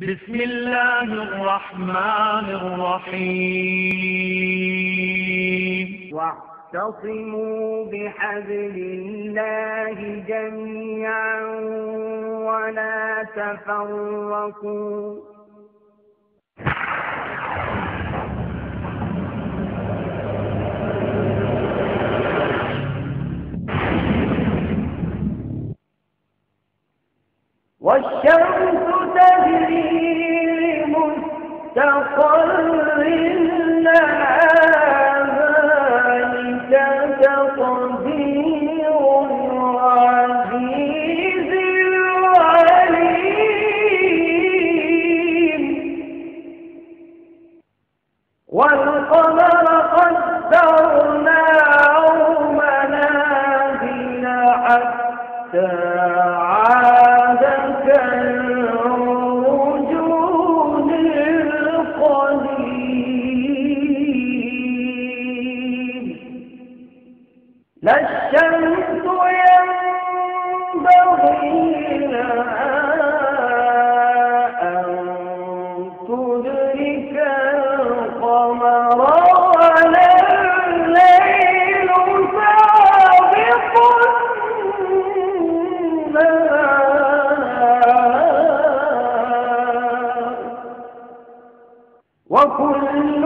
بسم الله الرحمن الرحيم واعتصموا بحبل الله جميعا ولا تفرقوا والشمس تجري لمستقر لها ذلك تقدير العزيز العليم والقمر قدرناه منازل حتى عاد كالعرجون القديم لا الشمس ينبغي لها أن تدرك القمر ولا الليل سابق وكل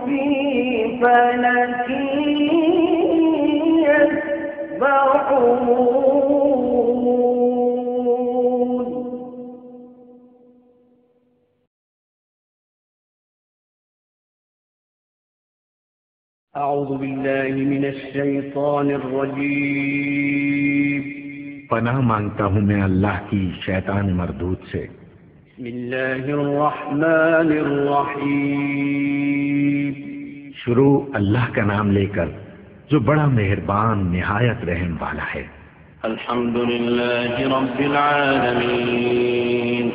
في فلك يسبحون. أعوذ بالله من الشيطان الرجيم. پناہ مانگتا ہوں میں اللہ کی شیطان مردود سے. بسم اللہ الرحمن الرحیم. شروع اللہ کا نام لے کر جو بڑا مہربان نہایت رحم والا ہے. الحمد للہ رب العالمین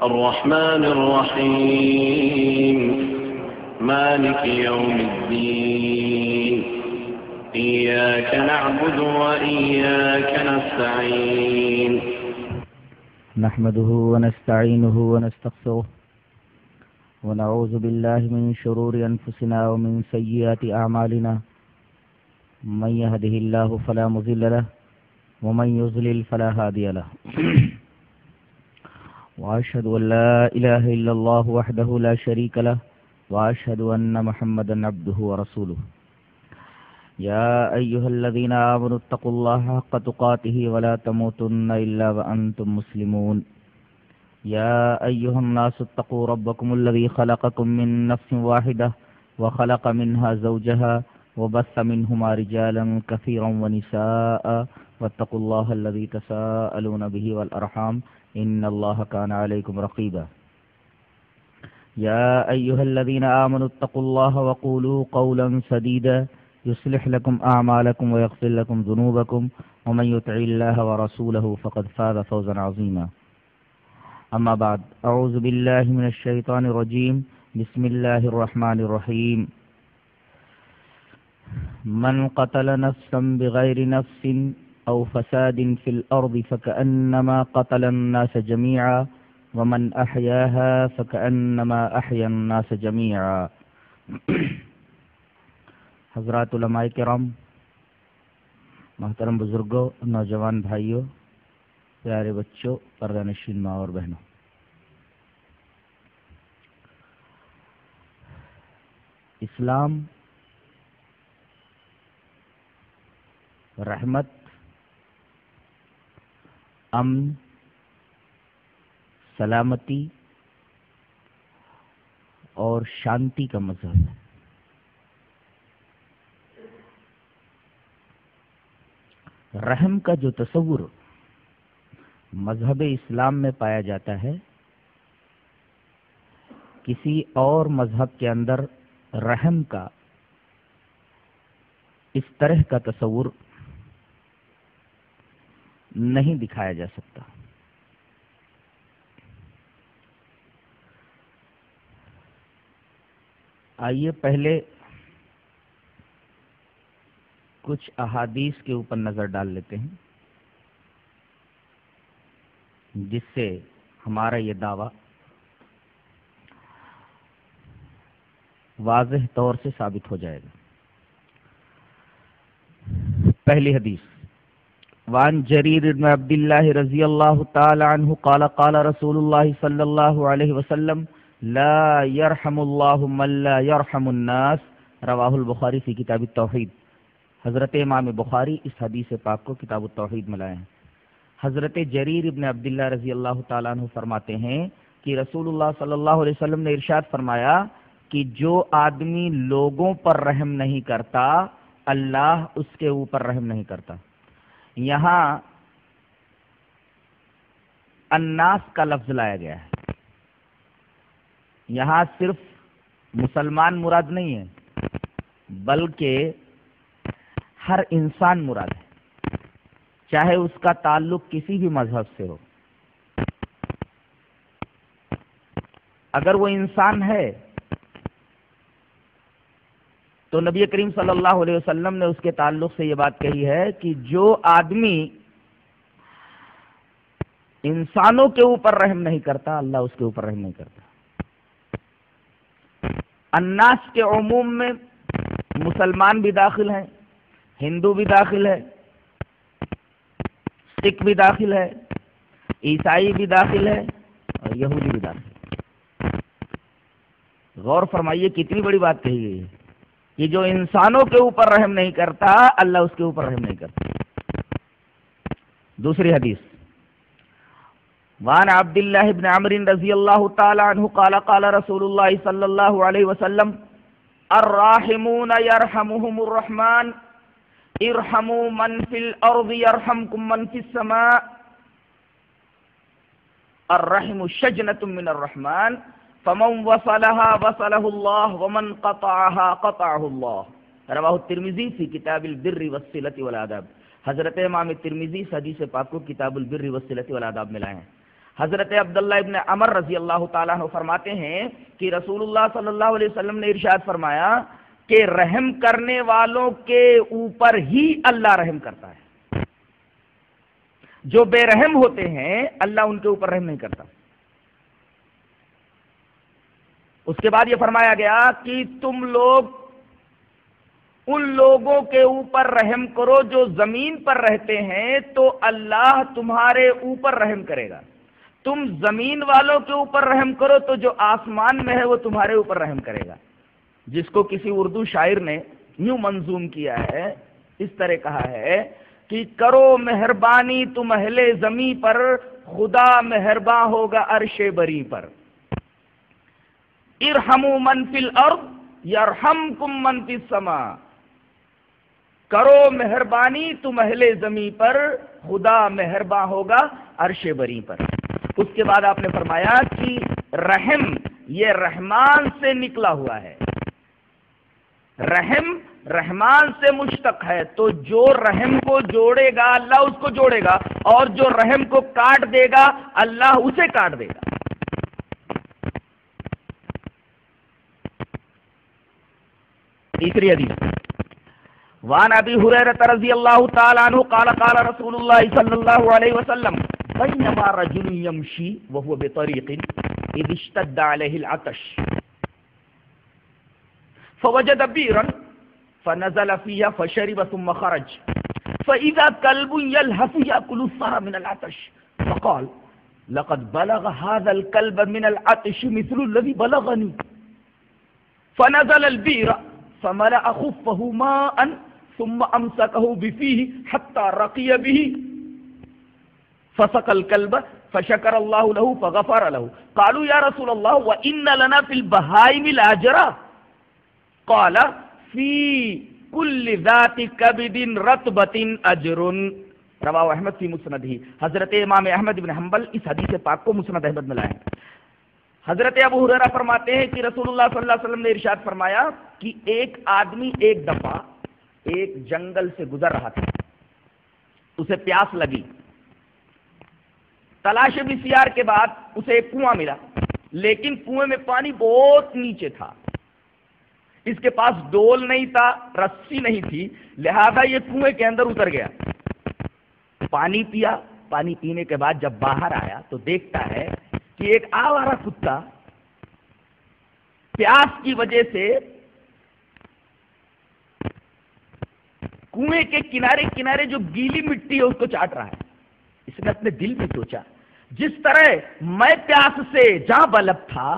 الرحمن الرحیم مالک یوم الدین إياك نعبد وإياك نستعين نحمده ونستعينه ونستغفره ونعوذ بالله من شرور أنفسنا ومن سيئات أعمالنا من يهده الله فلا مضل له ومن يضلل فلا هادي له وأشهد أن لا إله إلا الله وحده لا شريك له وأشهد أن محمدا عبده ورسوله. يا أيها الذين آمنوا اتقوا الله حق تقاته ولا تموتن إلا وأنتم مسلمون. يا أيها الناس اتقوا ربكم الذي خلقكم من نفس واحدة وخلق منها زوجها وبث منهما رجالا كثيرا ونساء واتقوا الله الذي تساءلون به والأرحام إن الله كان عليكم رقيبا. يا أيها الذين آمنوا اتقوا الله وقولوا قولا سديدا يصلح لكم أعمالكم ويغفر لكم ذنوبكم ومن يطع الله ورسوله فقد فاز فوزا عظيما. أما بعد أعوذ بالله من الشيطان الرجيم. بسم الله الرحمن الرحيم. من قتل نفسا بغير نفس أو فساد في الأرض فكأنما قتل الناس جميعا ومن أحياها فكأنما أحيا الناس جميعا. حضرات علماء کرام، محترم بزرگوں، نوجوان بھائیوں، پیارے بچوں، پردہ نشین ماں اور بہنوں، اسلام رحمت، امن، سلامتی اور شانتی کا مذہب ہے. رحم کا جو تصور مذہب اسلام میں پایا جاتا ہے، کسی اور مذہب کے اندر رحم کا اس طرح کا تصور نہیں دکھایا جا سکتا. آئیے پہلے کچھ احادیث کے اوپر نظر ڈال لیتے ہیں جس سے ہمارا یہ دعویٰ واضح طور سے ثابت ہو جائے گا۔ پہلی حدیث، وعن جریر بن عبد اللہ رضی اللہ تعالی عنہ قال قال رسول اللہ صلی اللہ علیہ وسلم لا يرحم اللہ من لا يرحم الناس، رواہ البخاری فی کتاب التوحید۔ حضرت امام بخاری اس حدیث پاک کو کتاب التوحید میں لائے ہیں۔ حضرت جریر ابن عبداللہ رضی اللہ تعالیٰ عنہ فرماتے ہیں کہ رسول اللہ صلی اللہ علیہ وسلم نے ارشاد فرمایا کہ جو آدمی لوگوں پر رحم نہیں کرتا اللہ اس کے اوپر رحم نہیں کرتا۔ یہاں الناس کا لفظ لایا گیا ہے، یہاں صرف مسلمان مراد نہیں ہے بلکہ ہر انسان مراد ہے، چاہے اس کا تعلق کسی بھی مذہب سے ہو۔ اگر وہ انسان ہے تو نبی کریم صلی اللہ علیہ وسلم نے اس کے تعلق سے یہ بات کہی ہے کہ جو آدمی انسانوں کے اوپر رحم نہیں کرتا اللہ اس کے اوپر رحم نہیں کرتا۔ الناس کے عموم میں مسلمان بھی داخل ہیں، ہندو بھی داخل ہے، سکھ بھی داخل ہے، عیسائی بھی داخل ہے اور یہودی بھی داخل ہے۔ غور فرمائیے کتنی بڑی بات کہی گئی ہے کہ جو انسانوں کے اوپر رحم نہیں کرتا اللہ اس کے اوپر رحم نہیں کرتا۔ دوسری حدیث، وعن عبد اللہ بن عمرو رضی اللہ تعالی عنہ قال قال رسول اللہ صلی اللہ علیہ وسلم الراحمون یرحمهم الرحمن ارحموا من فی الارض یرحمکم من فی السماء الرحم شجنة من الرحمن فمن وصلها وصله الله ومن قطعها قطعه الله، رواہ الترمذی فی کتاب البر والصلۃ والآداب۔ حضرت امام ترمذی اس حدیث پاک کو کتاب البر والصلۃ والآداب میں لائے ہیں۔ حضرت عبداللہ ابن عمر رضی اللہ تعالیٰ عنہ فرماتے ہیں کہ رسول اللہ صلی اللہ علیہ وسلم نے ارشاد فرمایا کہ رحم کرنے والوں کے اوپر ہی اللہ رحم کرتا ہے، جو بے رحم ہوتے ہیں اللہ ان کے اوپر رحم نہیں کرتا۔ اس کے بعد یہ فرمایا گیا کہ تم لوگ ان لوگوں کے اوپر رحم کرو جو زمین پر رہتے ہیں تو اللہ تمہارے اوپر رحم کرے گا، تم زمین والوں کے اوپر رحم کرو تو جو آسمان میں ہے وہ تمہارے اوپر رحم کرے گا۔ جس کو کسی اردو شاعر نے یوں منظوم کیا ہے، اس طرح کہا ہے کہ کرو مہربانی تم اہل زمین پر، خدا مہرباں ہوگا عرش بری پر۔ ارحموا من فی الارض یرحمکم من فی السماء، کرو مہربانی تم اہل زمین پر، خدا مہرباں ہوگا عرش بری پر۔ اس کے بعد آپ نے فرمایا کہ رحم یہ رحمان سے نکلا ہوا ہے، رحم رحمان سے مشتق ہے، تو جو رحم کو جوڑے گا اللہ اس کو جوڑے گا، اور جو رحم کو کاٹ دے گا اللہ اسے کاٹ دے گا۔ تیسری حدیث، وعن ابی ہریرہ رضی اللہ تعالی عنہ قال قال رسول اللہ صلی اللہ علیہ وسلم بینما رجل یمشی وهو بطریق اذ اشتد علیہ العطش فوجد بیرا فنزل فيها فشرب ثم خرج فإذا كلب يلهث يأكل الثرى من العطش فقال لقد بلغ هذا الكلب من العطش مثل الذي بلغني فنزل البير فملأ خفه ماء ثم أمسكه بفيه حتى رقي به فسقى الكلب فشكر الله له فغفر له قالوا يا رسول الله وإن لنا في البهائم لأجرا قال فی کل ذات کبد رطبۃ اجر، رواہ احمد فی مسندہ۔ حضرت امام احمد بن حنبل اس حدیث پاک کو مسند احمد میں لائے ہیں۔ حضرت ابو ہریرہ فرماتے ہیں کہ رسول اللہ صلی اللہ علیہ وسلم نے ارشاد فرمایا کہ ایک آدمی ایک دفعہ ایک جنگل سے گزر رہا تھا، اسے پیاس لگی، تلاش بسیار کے بعد اسے ایک کنواں ملا، لیکن کنویں میں پانی بہت نیچے تھا، اس کے پاس ڈول نہیں تھا، رسی نہیں تھی، لہذا یہ کنویں کے اندر اتر گیا، پانی پیا، پانی پینے کے بعد جب باہر آیا تو دیکھتا ہے کہ ایک آوارہ کتا پیاس کی وجہ سے کنویں کے کنارے کنارے جو گیلی مٹی ہے اس کو چاٹ رہا ہے. اس نے اپنے دل میں سوچا جس طرح میں پیاس سے جاں بلب تھا،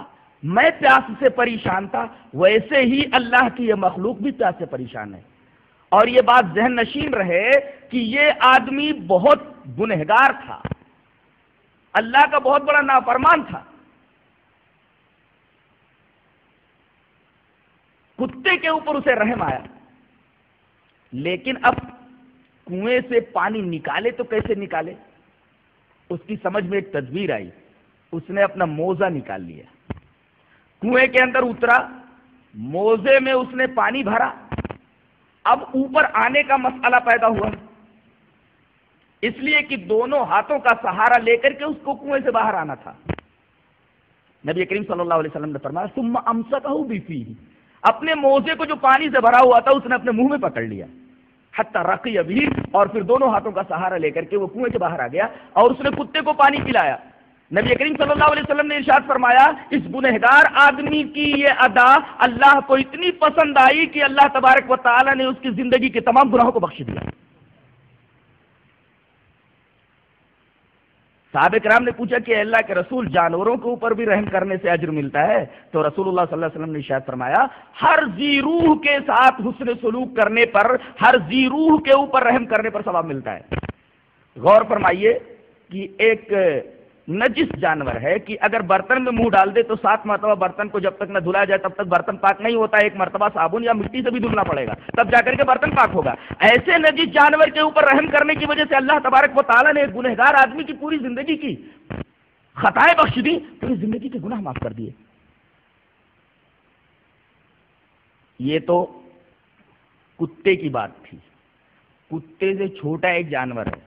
میں پیاس سے پریشان تھا، ویسے ہی اللہ کی یہ مخلوق بھی پیاس سے پریشان ہے. اور یہ بات ذہن نشین رہے کہ یہ آدمی بہت گنہگار تھا، اللہ کا بہت بڑا نافرمان تھا. کتے کے اوپر اسے رحم آیا، لیکن اب کنویں سے پانی نکالے تو کیسے نکالے؟ اس کی سمجھ میں ایک تدبیر آئی. اس نے اپنا موزہ نکال لیا، کنویں کے اندر اترا، موزے میں اس نے پانی بھرا. اب اوپر آنے کا مسئلہ پیدا ہوا، اس لیے کہ دونوں ہاتھوں کا سہارا لے کر کے اس کو کنویں سے باہر آنا تھا. نبی کریم صلی اللہ علیہ وسلم نے فرمایا ثم امسکہ بفیہ، اپنے موزے کو جو پانی سے بھرا ہوا تھا اس نے اپنے منہ میں پکڑ لیا، حتی رقی بھی، اور پھر دونوں ہاتھوں کا سہارا لے کر کے وہ کنویں سے باہر آ گیا اور اس نے کتے کو پانی پلایا. نبی کریم صلی اللہ علیہ وسلم نے ارشاد فرمایا اس گنہگار آدمی کی یہ ادا اللہ کو اتنی پسند آئی کہ اللہ تبارک و تعالی نے اس کی زندگی کے تمام گناہوں کو بخش دیا. صحابہ کرام نے پوچھا کہ اللہ کے رسول جانوروں کے اوپر بھی رحم کرنے سے اجر ملتا ہے؟ تو رسول اللہ صلی اللہ علیہ وسلم نے ارشاد فرمایا ہر ذی روح کے ساتھ حسن سلوک کرنے پر، ہر ذی روح کے اوپر رحم کرنے پر ثواب ملتا ہے. غور فرمائیے کہ ایک نجس جانور ہے کہ اگر برتن میں منہ ڈال دے تو 7 مرتبہ برتن کو جب تک نہ دھلا جائے تب تک برتن پاک نہیں ہوتا. 1 مرتبہ صابن یا مٹی سے بھی دھلنا پڑے گا تب جا کر کے برتن پاک ہوگا. ایسے نجس جانور کے اوپر رحم کرنے کی وجہ سے اللہ تبارک و تعالیٰ نے ایک گنہگار آدمی کی پوری زندگی کی خطائیں بخش دی، پوری زندگی کے گناہ معاف کر دیے. یہ تو کتے کی بات تھی. کتے سے چھوٹا ایک جانور ہے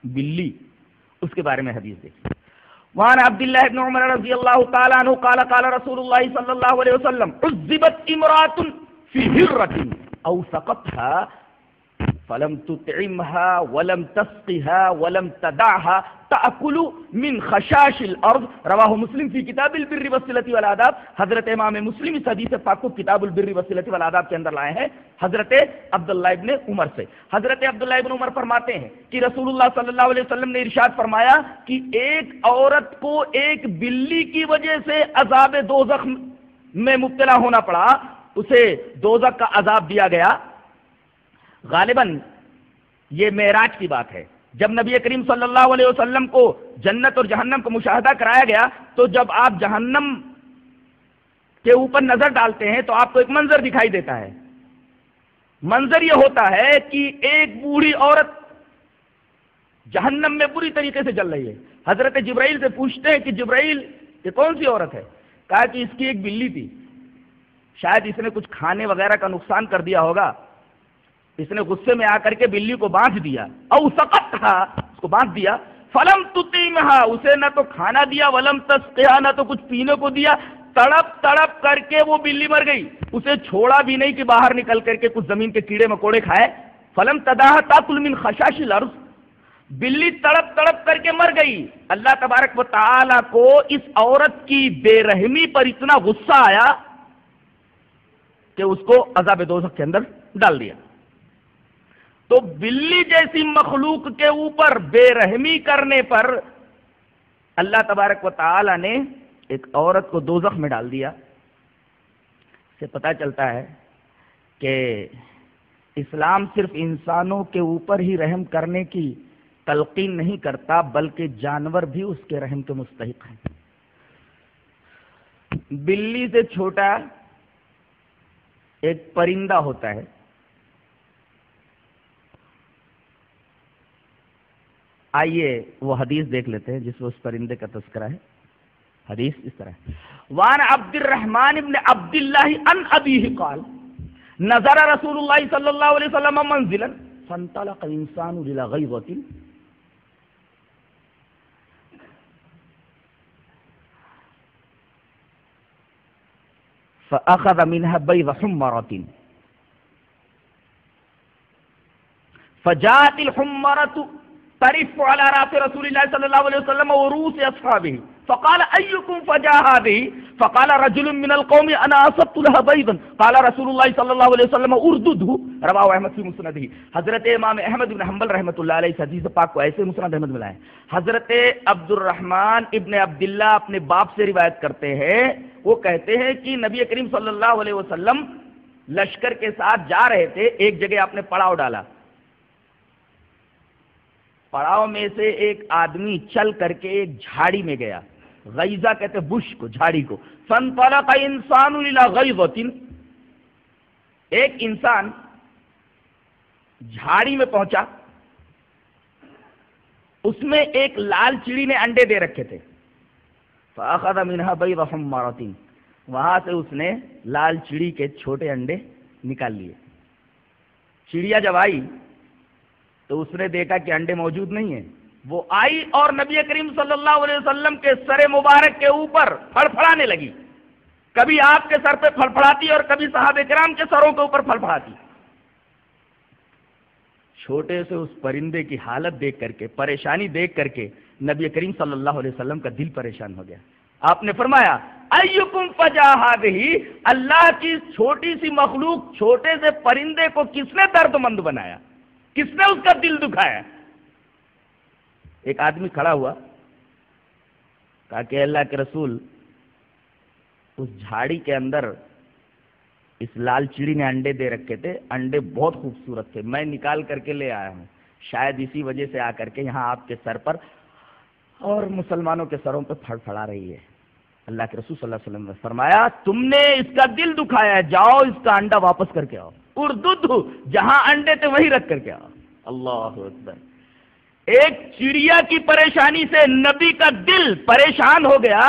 بلی، اس کے بارے میں حدیث دیکھیے. وعن عبد الله بن عمر رضی اللہ تعالی عنہ قال قال رسول اللہ صلی اللہ علیہ وسلم عذبت امرأة في هرة او سقطها فلم تطعمها ولم تسقها ولم تدعها تأكل من خشاش الارض. رواہ مسلم فی کتاب البر والصلۃ والآداب. حضرت امام مسلم اس حدیث پاک کو کتاب البر والصلۃ والآداب کے اندر لائے ہیں حضرت عبداللہ ابن عمر سے. حضرت عبداللہ ابن عمر فرماتے ہیں کہ رسول اللہ صلی اللہ علیہ وسلم نے ارشاد فرمایا کہ ایک عورت کو ایک بلی کی وجہ سے عذاب دوزخ میں مبتلا ہونا پڑا، اسے دوزخ کا عذاب دیا گیا. غالباً یہ معراج کی بات ہے. جب نبی کریم صلی اللہ علیہ وسلم کو جنت اور جہنم کا مشاہدہ کرایا گیا تو جب آپ جہنم کے اوپر نظر ڈالتے ہیں تو آپ کو ایک منظر دکھائی دیتا ہے. منظر یہ ہوتا ہے کہ ایک بوڑھی عورت جہنم میں بری طریقے سے جل رہی ہے. حضرت جبرائیل سے پوچھتے ہیں کہ جبرائیل یہ کون سی عورت ہے؟ کہا کہ اس کی ایک بلی تھی، شاید اس نے کچھ کھانے وغیرہ کا نقصان کر دیا ہوگا، اس نے غصے میں آ کر کے بلی کو باندھ دیا، او سقطھا، اس کو باندھ دیا، فلم تطعمھا، اسے نہ تو کھانا دیا، ولم تسقھا، نہ تو کچھ پینے کو دیا، تڑپ تڑپ کر کے وہ بلی مر گئی. اسے چھوڑا بھی نہیں کہ باہر نکل کر کے کچھ زمین کے کیڑے مکوڑے کھائے. فلم تداھا تاکل من خشاش الارض، بلی تڑپ تڑپ کر کے مر گئی. اللہ تبارک و تعالی کو اس عورت کی بے رحمی پر اتنا غصہ آیا کہ اس کو عذاب دوزخ کے اندر ڈال دیا. تو بلی جیسی مخلوق کے اوپر بے رحمی کرنے پر اللہ تبارک و تعالی نے ایک عورت کو دوزخ میں ڈال دیا. اس سے پتہ چلتا ہے کہ اسلام صرف انسانوں کے اوپر ہی رحم کرنے کی تلقین نہیں کرتا بلکہ جانور بھی اس کے رحم کے مستحق ہیں. بلی سے چھوٹا ایک پرندہ ہوتا ہے، آئیے وہ حدیث دیکھ لیتے ہیں جس میں اس پرندے کا تذکرہ ہے. حدیث اس طرح ہے. وعن عبد الرحمن بن عبد الله عن ابيه قال نظر رسول الله صلى الله عليه وسلم منزلا فانطلق انسان الى غيظة فاخذ منها بيض حمرة فجاءت الحمرة ترف على رأس رسول الله صلى الله عليه وسلم ورؤوس أصحابه فقال أيكم فجاء هذه فقال رجل من القوم أنا أصبت لها بيضا قال رسول الله صلى الله عليه وسلم اردده رواه احمد فی مسندہ. حضرت امام احمد بن حنبل رحمۃ اللہ علیہ اس حدیث پاک کو ایسے مسند احمد میں لائے. حضرت عبد الرحمن ابن عبداللہ اپنے باپ سے روایت کرتے ہیں، وہ کہتے ہیں کہ نبی کریم صلی اللہ علیہ وسلم لشکر کے ساتھ جا رہے تھے، ایک جگہ آپ نے پڑاؤ ڈالا، پڑاؤ میں سے ایک آدمی چل کر کے ایک جھاڑی میں گیا، غیظہ کہتے بش کو، جھاڑی کو. فانطلق انسان الى غیظۃ، ایک انسان جھاڑی میں پہنچا، اس میں ایک لال چڑی نے انڈے دے رکھے تھے. فاخذ منها بيض حمارۃ، وہاں سے اس نے لال چڑی کے چھوٹے انڈے نکال لیے. چڑیا جب آئی تو اس نے دیکھا کہ انڈے موجود نہیں ہیں. وہ آئی اور نبی کریم صلی اللہ علیہ وسلم کے سر مبارک کے اوپر پھڑپھڑانے لگی. کبھی آپ کے سر پہ پھڑپھڑاتی اور کبھی صحابہ کرام کے سروں کے اوپر پھڑپھڑاتی. چھوٹے سے اس پرندے کی حالت دیکھ کر کے، پریشانی دیکھ کر کے نبی کریم صلی اللہ علیہ وسلم کا دل پریشان ہو گیا. آپ نے فرمایا ایکم فجا ہذہ، اللہ کی چھوٹی سی مخلوق، چھوٹے سے پرندے کو کس نے درد مند بنایا، کس نے اس کا دل دکھایا؟ ایک آدمی کھڑا ہوا، کہا کہ اللہ کے رسول، اس جھاڑی کے اندر اس لال چڑی نے انڈے دے رکھے تھے، انڈے بہت خوبصورت تھے، میں نکال کر کے لے آیا ہوں، شاید اسی وجہ سے آ کر کے یہاں آپ کے سر پر اور مسلمانوں کے سروں پہ پھڑپھڑا رہی ہے. اللہ کے رسول صلی اللہ علیہ وسلم نے فرمایا تم نے اس کا دل دکھایا ہے، جاؤ اس کا انڈا واپس کر کے آؤ، ارددہ، جہاں انڈے تھے وہی رکھ کر کے آؤ. اللہ اکبر. ایک چڑیا کی پریشانی سے نبی کا دل پریشان ہو گیا.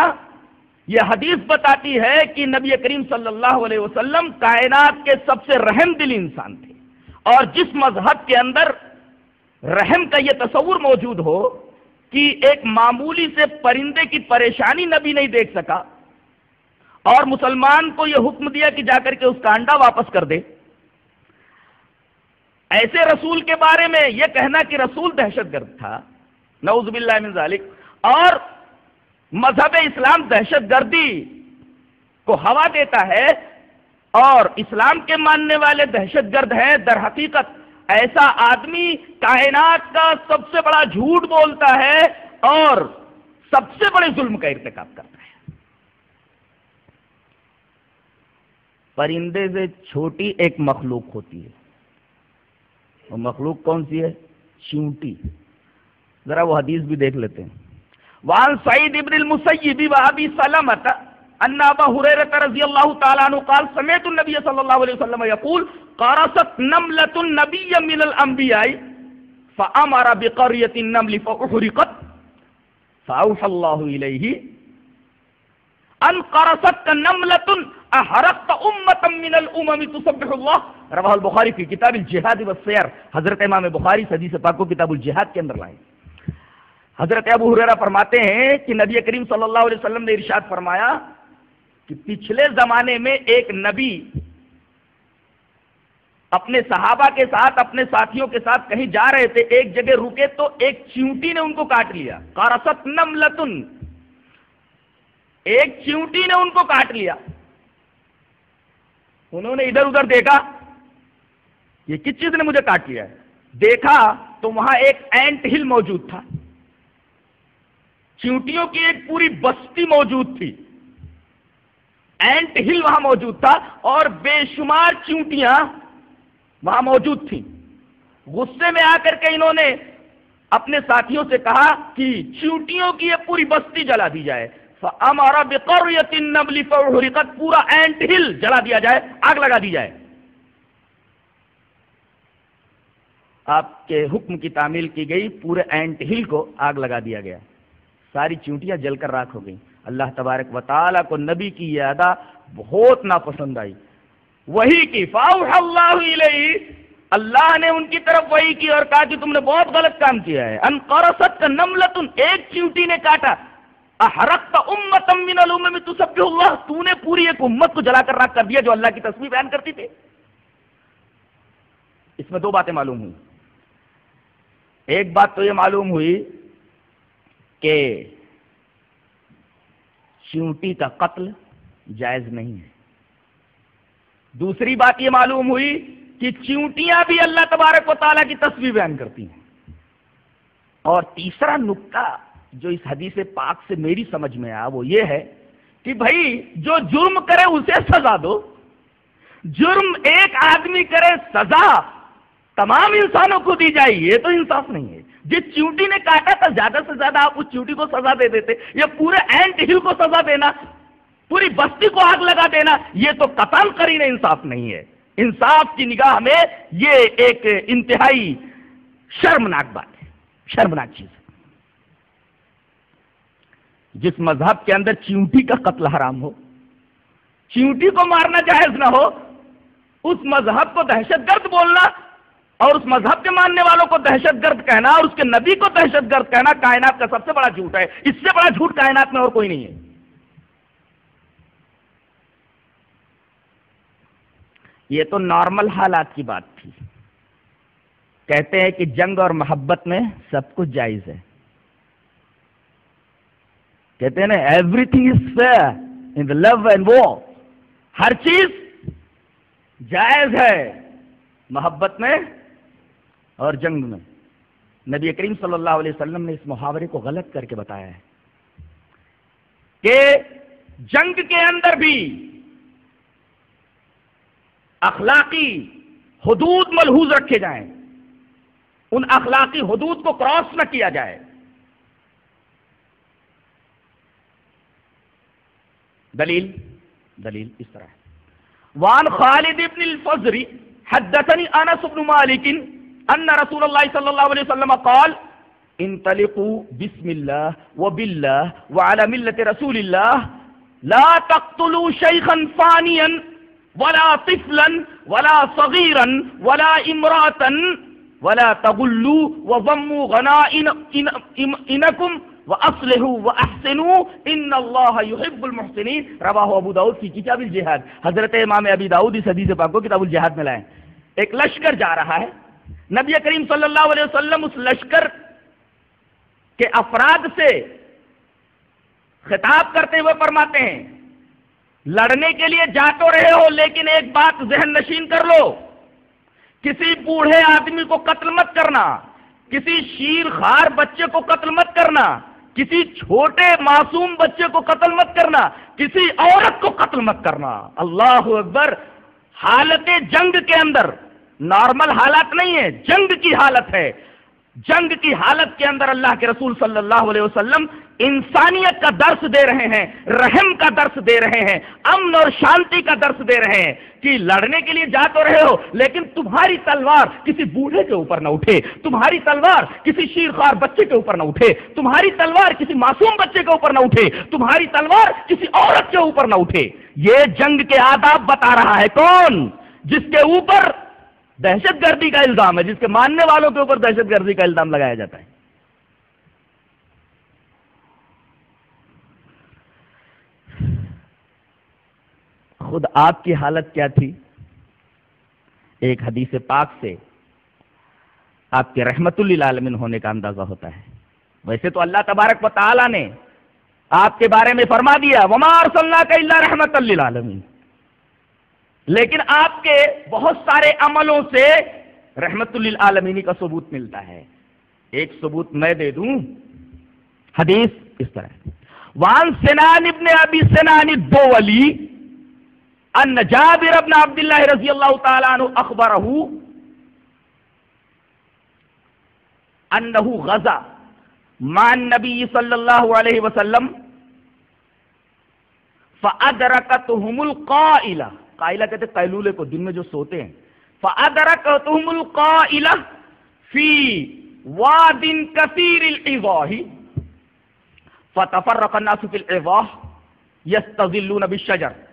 یہ حدیث بتاتی ہے کہ نبی کریم صلی اللہ علیہ وسلم کائنات کے سب سے رحم دل انسان تھے، اور جس مذہب کے اندر رحم کا یہ تصور موجود ہو کہ ایک معمولی سے پرندے کی پریشانی نبی نہیں دیکھ سکا اور مسلمان کو یہ حکم دیا کہ جا کر کے اس کا انڈا واپس کر دے، ایسے رسول کے بارے میں یہ کہنا کہ رسول دہشت گرد تھا، نعوذ باللہ من ذالک. اور مذہب اسلام دہشت گردی کو ہوا دیتا ہے اور اسلام کے ماننے والے دہشت گرد ہیں. در حقیقت ایسا آدمی کائنات کا سب سے بڑا جھوٹ بولتا ہے اور سب سے بڑے ظلم کا ارتکاب کرتا ہے. پرندے سے چھوٹی ایک مخلوق ہوتی ہے، وہ مخلوق کون سی ہے؟ چیونٹی. ذرا وہ حدیث بھی دیکھ لیتے ہیں. وعن سعید ابن المسیب وابی سلمۃ ان ابا ہریرہ رضی اللہ تعالی عنہ قال سمعت النبی صلی اللہ علیہ وسلم یقول قرصت نملۃ النبی من الانبیاء فامر بقرية النمل فاحرقت فاوحى الله اليه ان قرصت نملۃ احرقت امة من الامم تسبح الله. رواہ البخاری فی کتاب الجہاد والسیر. حضرت امام بخاری حدیث پاک کو کتاب الجہاد کے اندر لائے. حضرت ابو ہریرہ فرماتے ہیں کہ نبی کریم صلی اللہ علیہ وسلم نے ارشاد فرمایا کہ پچھلے زمانے میں ایک نبی اپنے صحابہ کے ساتھ، اپنے ساتھیوں کے ساتھ کہیں جا رہے تھے، ایک جگہ رکے تو ایک چیونٹی نے ان کو کاٹ لیا. قرصت نملۃ، ایک چیونٹی نے ان کو کاٹ لیا. انہوں نے ادھر ادھر دیکھا، یہ کس چیز نے مجھے کاٹ لیا ہے؟ دیکھا تو وہاں ایک اینٹ ہل موجود تھا، چیونٹیوں کی ایک پوری بستی موجود تھی. اینٹ ہل وہاں موجود تھا اور بے شمار چیونٹیاں وہاں موجود تھیں. غصے میں آ کر کے انہوں نے اپنے ساتھیوں سے کہا کہ چیونٹیوں کی یہ پوری بستی جلا دی جائے. فَأَمَرَ بِقَرْيَةِ النَّمْلِ فَأُحْرِقَتْ، پورا اینٹ ہل جلا دیا جائے، آگ لگا دی جائے. آپ کے حکم کی تعمیل کی گئی، پورے اینٹ ہل کو آگ لگا دیا گیا، ساری چیونٹیاں جل کر راکھ ہو گئیں. اللہ تبارک و تعالیٰ کو نبی کی یہ ادا بہت ناپسند آئی. وہی کی فَأَوْحَى اللَّهُ إِلَيْهِ، اللہ نے ان کی طرف وحی کی اور کہا کہ تم نے بہت غلط کام کیا ہے. ان قرصت نملۃ، ایک چیونٹی نے کاٹا. احرقت امة من الامم تسبح اللہ، تو نے پوری ایک امت کو جلا کر راکھ کر دیا جو اللہ کی تسبیح بیان کرتی تھی. اس میں دو باتیں معلوم ہوئی. ایک بات تو یہ معلوم ہوئی کہ چیونٹی کا قتل جائز نہیں ہے. دوسری بات یہ معلوم ہوئی کہ چیونٹیاں بھی اللہ تبارک و تعالیٰ کی تسبیح بیان کرتی ہیں. اور تیسرا نکتہ جو اس حدیث پاک سے میری سمجھ میں آیا وہ یہ ہے کہ بھائی جو جرم کرے اسے سزا دو. جرم ایک آدمی کرے سزا تمام انسانوں کو دی جائے، یہ تو انصاف نہیں ہے. جس چیونٹی نے کاٹا تھا زیادہ سے زیادہ آپ اس چیونٹی کو سزا دے دیتے، یا پورے اینٹ ہل کو سزا دینا، پوری بستی کو آگ لگا دینا، یہ تو قطعاً قرین انصاف نہیں ہے. انصاف کی نگاہ میں یہ ایک انتہائی شرمناک بات ہے، شرمناک چیز ہے. جس مذہب کے اندر چیونٹی کا قتل حرام ہو، چیونٹی کو مارنا جائز نہ ہو، اس مذہب کو دہشت گرد بولنا اور اس مذہب کے ماننے والوں کو دہشت گرد کہنا اور اس کے نبی کو دہشت گرد کہنا کائنات کا سب سے بڑا جھوٹ ہے. اس سے بڑا جھوٹ کائنات میں اور کوئی نہیں ہے. یہ تو نارمل حالات کی بات تھی. کہتے ہیں کہ جنگ اور محبت میں سب کچھ جائز ہے. کہتے ہیں نا everything is fair in the love and war. ہر چیز جائز ہے محبت میں اور جنگ میں. نبی کریم صلی اللہ علیہ وسلم نے اس محاورے کو غلط کر کے بتایا ہے کہ جنگ کے اندر بھی اخلاقی حدود ملحوظ رکھے جائیں، ان اخلاقی حدود کو کراس نہ کیا جائے. دلیل اس طرح ہے. وعن خالد بن الفزر حدثني انس بن مالك ان رسول الله صلى الله عليه وسلم قال انطلقوا بسم الله وبالله وعلى ملة رسول الله لا تقتلوا شيخا فانيا ولا طفلا ولا صغيرا ولا امرأة ولا تغلوا وضموا غنائمكم وَأَصْلِحُوا وَأَحْسِنُوا إِنَّ اللَّهَ يُحِبُّ الْمُحْسِنِينَ رواہ ابو داؤد فی کتاب الجہاد. حضرت امام ابی داؤد اس حدیث پاک کو کتاب الجہاد میں لائیں. ایک لشکر جا رہا ہے، نبی کریم صلی اللہ علیہ وسلم اس لشکر کے افراد سے خطاب کرتے ہوئے فرماتے ہیں لڑنے کے لیے جا تو رہے ہو لیکن ایک بات ذہن نشین کر لو، کسی بوڑھے آدمی کو قتل مت کرنا، کسی شیر خار بچے کو قتل مت کرنا، کسی چھوٹے معصوم بچے کو قتل مت کرنا، کسی عورت کو قتل مت کرنا. اللہ اکبر. حالت جنگ کے اندر نارمل حالات نہیں ہے، جنگ کی حالت ہے. جنگ کی حالت کے اندر اللہ کے رسول صلی اللہ علیہ وسلم انسانیت کا درس دے رہے ہیں، رحم کا درس دے رہے ہیں، امن اور شانتی کا درس دے رہے ہیں کہ لڑنے کے لیے جا تو رہے ہو لیکن تمہاری تلوار کسی بوڑھے کے اوپر نہ اٹھے، تمہاری تلوار کسی شیرخوار بچے کے اوپر نہ اٹھے، تمہاری تلوار کسی معصوم بچے کے اوپر نہ اٹھے، تمہاری تلوار کسی عورت کے اوپر نہ اٹھے. یہ جنگ کے آداب بتا رہا ہے کون؟ جس کے اوپر دہشت گردی کا الزام ہے، جس کے ماننے والوں کے اوپر دہشت گردی کا الزام لگایا جاتا ہے. خود آپ کی حالت کیا تھی؟ ایک حدیث پاک سے آپ کے رحمت للعالمین ہونے کا اندازہ ہوتا ہے. ویسے تو اللہ تبارک و تعالی نے آپ کے بارے میں فرما دیا وما ارسلناک الا رحمتا للعالمین، لیکن آپ کے بہت سارے عملوں سے رحمت للعالمین کا ثبوت ملتا ہے. ایک ثبوت میں دے دوں. حدیث اس طرح ہے. وعن سنان ابن ابی سنان الدولی ان جابر ابن عبداللہ رضی اللہ تعالی عنہ اخبرہ انہ غزا مع النبی صلی اللہ علیہ وسلم فادرکتہم القائلہ، قائلہ کہتے قیلولے کو، دن میں جو سوتے ہیں. فادرکتہم القائلہ فی واد کثیر العظاہ فتفرق الناس فی العظاہ یستظلون بالشجر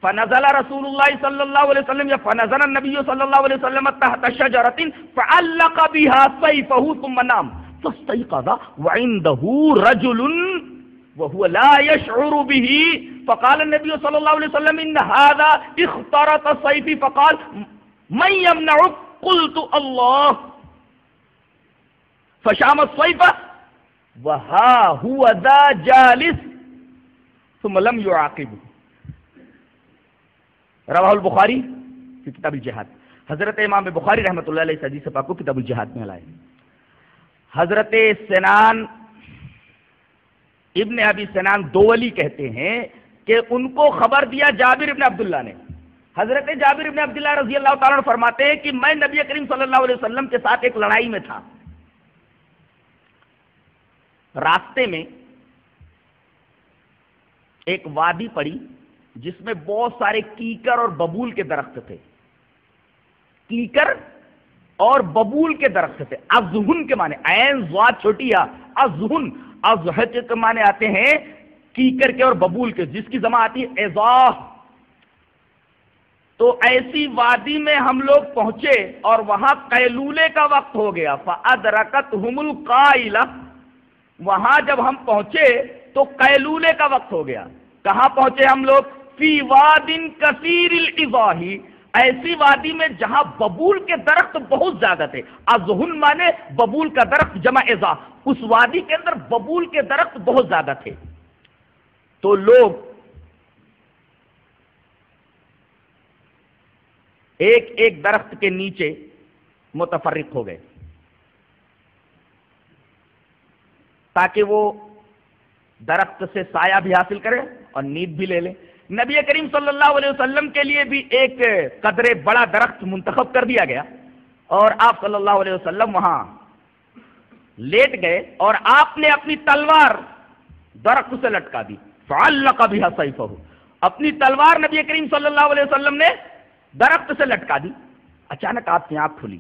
فنزل رسول اللہ صلی اللہ علیہ وسلم فنزل النبی صلی اللہ علیہ وسلم تحت شجرۃ فعلق بها سیفہ ثم نام فاستيقظ وعنده رجل وهو لا يشعر به فقال النبي صلى الله عليه وسلم ان هذا اخترط سيفي فقال من يمنعك قلت الله فشام الصیف وہا هو ذا جالس ثم لم يعاقبه، رواہ البخاری فی کتاب الجہاد۔ حضرت امام بخاری رحمۃ اللہ علیہ اس حدیث پاک کو کتاب الجہاد میں لائے۔ حضرت سنان ابن ابی سنان دوولی کہتے ہیں کہ ان کو خبر دیا جابر ابن عبداللہ نے۔ حضرت جابر ابن عبداللہ رضی اللہ تعالیٰ عنہ فرماتے ہیں کہ میں نبی کریم صلی اللہ علیہ وسلم کے ساتھ ایک لڑائی میں تھا، راستے میں ایک وادی پڑی جس میں بہت سارے کیکر اور ببول کے درخت تھے، کیکر اور ببول کے درخت تھے۔ ازہن کے معنی عین ضاد چھوٹی ہے، ازہن، ازہج کے معنی آتے ہیں کیکر کے اور ببول کے، جس کی جمع آتی ہے ایضاح۔ تو ایسی وادی میں ہم لوگ پہنچے اور وہاں قیلولے کا وقت ہو گیا، فَأَدْرَكَتْهُمُ الْقَائِلَةُ، وہاں جب ہم پہنچے تو قیلولے کا وقت ہو گیا۔ کہاں پہنچے ہم لوگ؟ فی واد کثیر الإضاح، ایسی وادی میں جہاں ببول کے درخت بہت زیادہ تھے۔ ازہن مانے ببول کا درخت جمع اضاح، اس وادی کے اندر ببول کے درخت بہت زیادہ تھے۔ تو لوگ ایک ایک درخت کے نیچے متفرق ہو گئے تاکہ وہ درخت سے سایہ بھی حاصل کرے اور نیند بھی لے لے۔ نبی کریم صلی اللہ علیہ وسلم کے لیے بھی ایک قدرے بڑا درخت منتخب کر دیا گیا اور آپ صلی اللہ علیہ وسلم وہاں لیٹ گئے اور آپ نے اپنی تلوار درخت سے لٹکا دی، فعلق بها سیفہ، اپنی تلوار نبی کریم صلی اللہ علیہ وسلم نے درخت سے لٹکا دی۔ اچانک آپ کی آنکھ کھلی،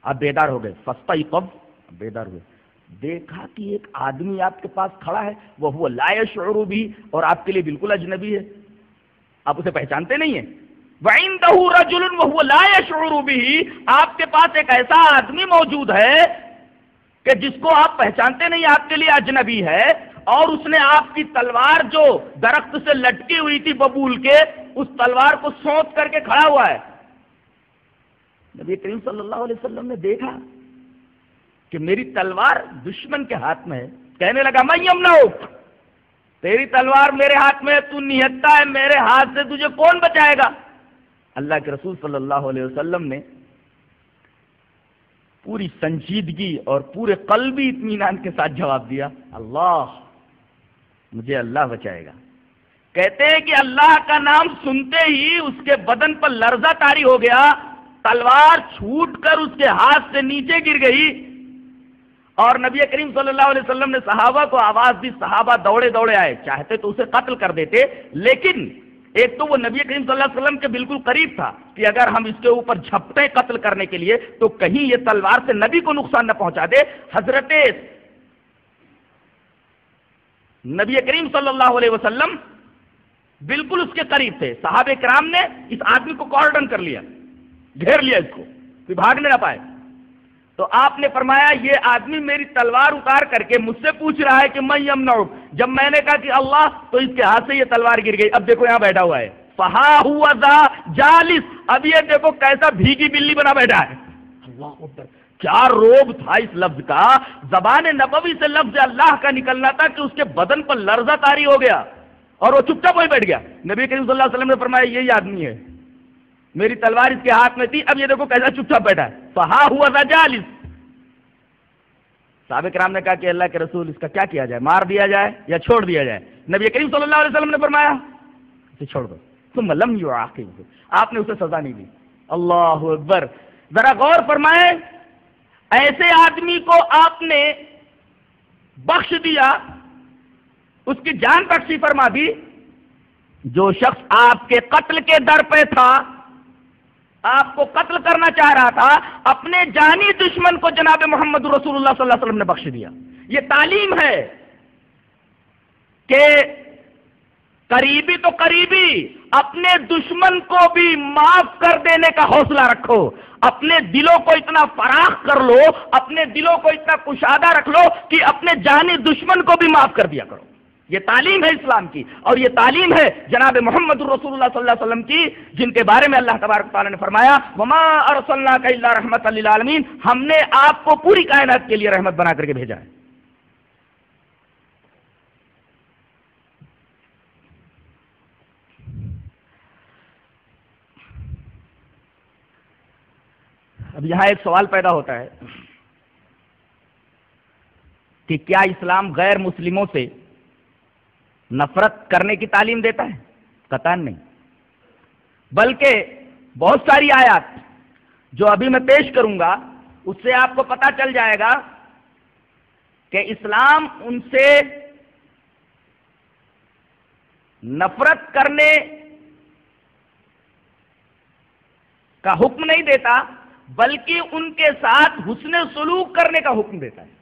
آپ بیدار ہو گئے، فاستيقظ، بیدار ہوئے، دیکھا کہ ایک آدمی آپ کے پاس کھڑا ہے، وہ لا يشعر به، اور آپ کے لیے بالکل اجنبی ہے، آپ اسے پہچانتے نہیں ہیں۔ وعنده رجل وهو لا يشعر به، آپ کے پاس ایک ایسا آدمی موجود ہے کہ جس کو آپ پہچانتے نہیں، آپ کے لیے اجنبی ہے، اور اس نے آپ کی تلوار جو درخت سے لٹکی ہوئی تھی ببول کے، اس تلوار کو سونت کر کے کھڑا ہوا ہے۔ نبی کریم صلی اللہ علیہ وسلم نے دیکھا کہ میری تلوار دشمن کے ہاتھ میں ہے، کہنے لگا میں یمنعک، تیری تلوار میرے ہاتھ میں ہے، تو نہتا ہے، میرے ہاتھ سے تجھے کون بچائے گا؟ اللہ کے رسول صلی اللہ علیہ وسلم نے پوری سنجیدگی اور پورے قلبی اطمینان کے ساتھ جواب دیا، اللہ، مجھے اللہ بچائے گا۔ کہتے ہیں کہ اللہ کا نام سنتے ہی اس کے بدن پر لرزہ طاری ہو گیا، تلوار چھوٹ کر اس کے ہاتھ سے نیچے گر گئی، اور نبی کریم صلی اللہ علیہ وسلم نے صحابہ کو آواز دی، صحابہ دوڑے دوڑے آئے، چاہتے تو اسے قتل کر دیتے، لیکن ایک تو وہ نبی کریم صلی اللہ علیہ وسلم کے بالکل قریب تھا کہ اگر ہم اس کے اوپر جھپٹیں قتل کرنے کے لیے تو کہیں یہ تلوار سے نبی کو نقصان نہ پہنچا دے۔ حضرت نبی کریم صلی اللہ علیہ وسلم بالکل اس کے قریب تھے، صحابہ کرام نے اس آدمی کو کارڈن کر لیا، گھیر لیا اس کو، کوئی بھاگنے نہ پائے۔ تو آپ نے فرمایا یہ آدمی میری تلوار اتار کر کے مجھ سے پوچھ رہا ہے کہ میں یمنعک، جب میں نے کہا کہ اللہ، تو اس کے ہاتھ سے یہ تلوار گر گئی۔ اب دیکھو یہاں بیٹھا ہوا ہے، فہا ہوا ذا جالس، اب یہ دیکھو کیسا بھیگی بلی بنا بیٹھا ہے۔ اللہ اکبر، کیا روب تھا اس لفظ کا، زبان نبوی سے لفظ اللہ کا نکلنا تھا کہ اس کے بدن پر لرزہ طاری ہو گیا اور وہ چپ چاپ وہی بیٹھ گیا۔ نبی کریم صلی اللہ علیہ وسلم نے فرمایا یہی آدمی ہے، میری تلوار اس کے ہاتھ میں تھی، اب یہ دیکھو کیسا چپ چاپ بیٹھا ہے، فہا ہوا ذا جالس۔ صحابہ کرام نے کہا کہ اللہ کے رسول اس کا کیا کیا جائے، مار دیا جائے یا چھوڑ دیا جائے؟ نبی کریم صلی اللہ علیہ وسلم نے فرمایا اسے چھوڑ دو، ثم لم يعاقبه، آپ نے اسے سزا نہیں دی۔ اللہ اکبر، ذرا غور فرمائیں، ایسے آدمی کو آپ نے بخش دیا، اس کی جان بخشی فرما دی، جو شخص آپ کے قتل کے در پہ تھا، آپ کو قتل کرنا چاہ رہا تھا، اپنے جانی دشمن کو جناب محمد رسول اللہ صلی اللہ علیہ وسلم نے بخش دیا۔ یہ تعلیم ہے کہ قریبی تو قریبی، اپنے دشمن کو بھی معاف کر دینے کا حوصلہ رکھو، اپنے دلوں کو اتنا فراخ کر لو، اپنے دلوں کو اتنا کشادہ رکھ لو کہ اپنے جانی دشمن کو بھی معاف کر دیا کرو۔ یہ تعلیم ہے اسلام کی، اور یہ تعلیم ہے جناب محمد الرسول اللہ صلی اللہ علیہ وسلم کی، جن کے بارے میں اللہ تبارک و تعالیٰ نے فرمایا وما ارسلناک الا رحمۃ للعالمین، ہم نے آپ کو پوری کائنات کے لیے رحمت بنا کر کے بھیجا ہے۔ اب یہاں ایک سوال پیدا ہوتا ہے کہ کیا اسلام غیر مسلموں سے نفرت کرنے کی تعلیم دیتا ہے؟ قطعاً نہیں، بلکہ بہت ساری آیات جو ابھی میں پیش کروں گا اس سے آپ کو پتہ چل جائے گا کہ اسلام ان سے نفرت کرنے کا حکم نہیں دیتا، بلکہ ان کے ساتھ حسن سلوک کرنے کا حکم دیتا ہے۔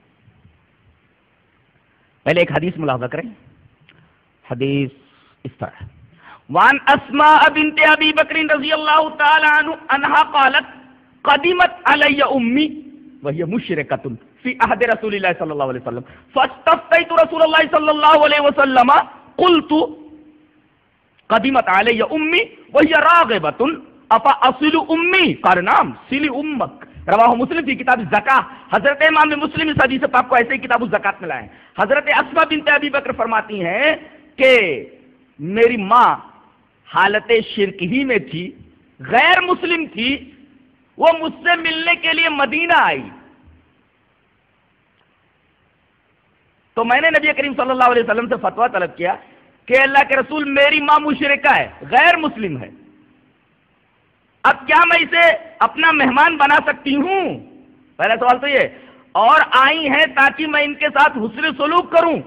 پہلے ایک حدیث ملاحظہ کریں، حدیث اس طرح وان اسماء بنت ابی بکر رضی اللہ تعالی عنہا قالت قدمت علی امی وہی مشرکۃ فی عہد رسول اللہ صلی اللہ علیہ وسلم فاستفتیت رسول اللہ صلی اللہ علیہ وسلم قلت قدمت علی امی وہی راغبۃ افا اصل امی قال نعم سلی امک، رواہ مسلم فی کتاب الزکاۃ۔ حضرت امام مسلم اس حدیث پاک کو ایسے ہی کتاب الزکاۃ میں لائے ہیں۔ حضرت اسماء بنت ابی بکر فرماتی ہیں کہ میری ماں حالت شرک ہی میں تھی، غیر مسلم تھی، وہ مجھ سے ملنے کے لیے مدینہ آئی، تو میں نے نبی کریم صلی اللہ علیہ وسلم سے فتویٰ طلب کیا کہ اللہ کے رسول میری ماں مشرکہ ہے، غیر مسلم ہے، اب کیا میں اسے اپنا مہمان بنا سکتی ہوں؟ پہلا سوال تو یہ، اور آئی ہیں تاکہ میں ان کے ساتھ حسن سلوک کروں،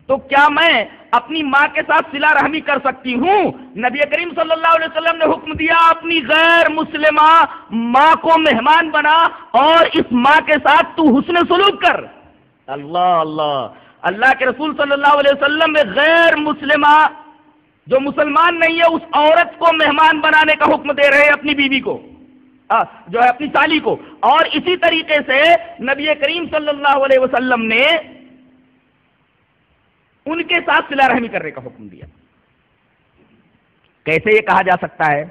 تو کیا میں اپنی ماں کے ساتھ صلہ رحمی کر سکتی ہوں؟ نبی کریم صلی اللہ علیہ وسلم نے حکم دیا اپنی غیر مسلمہ ماں کو مہمان بنا اور اس ماں کے ساتھ تو حسن سلوک کر۔ اللہ اللہ، اللہ کے رسول صلی اللہ علیہ وسلم میں غیر مسلمہ جو مسلمان نہیں ہے اس عورت کو مہمان بنانے کا حکم دے رہے ہیں اپنی بیوی کو، جو ہے اپنی سالی کو، اور اسی طریقے سے نبی کریم صلی اللہ علیہ وسلم نے ان کے ساتھ صلہ رحمی کرنے کا حکم دیا۔ کیسے یہ کہا جا سکتا ہے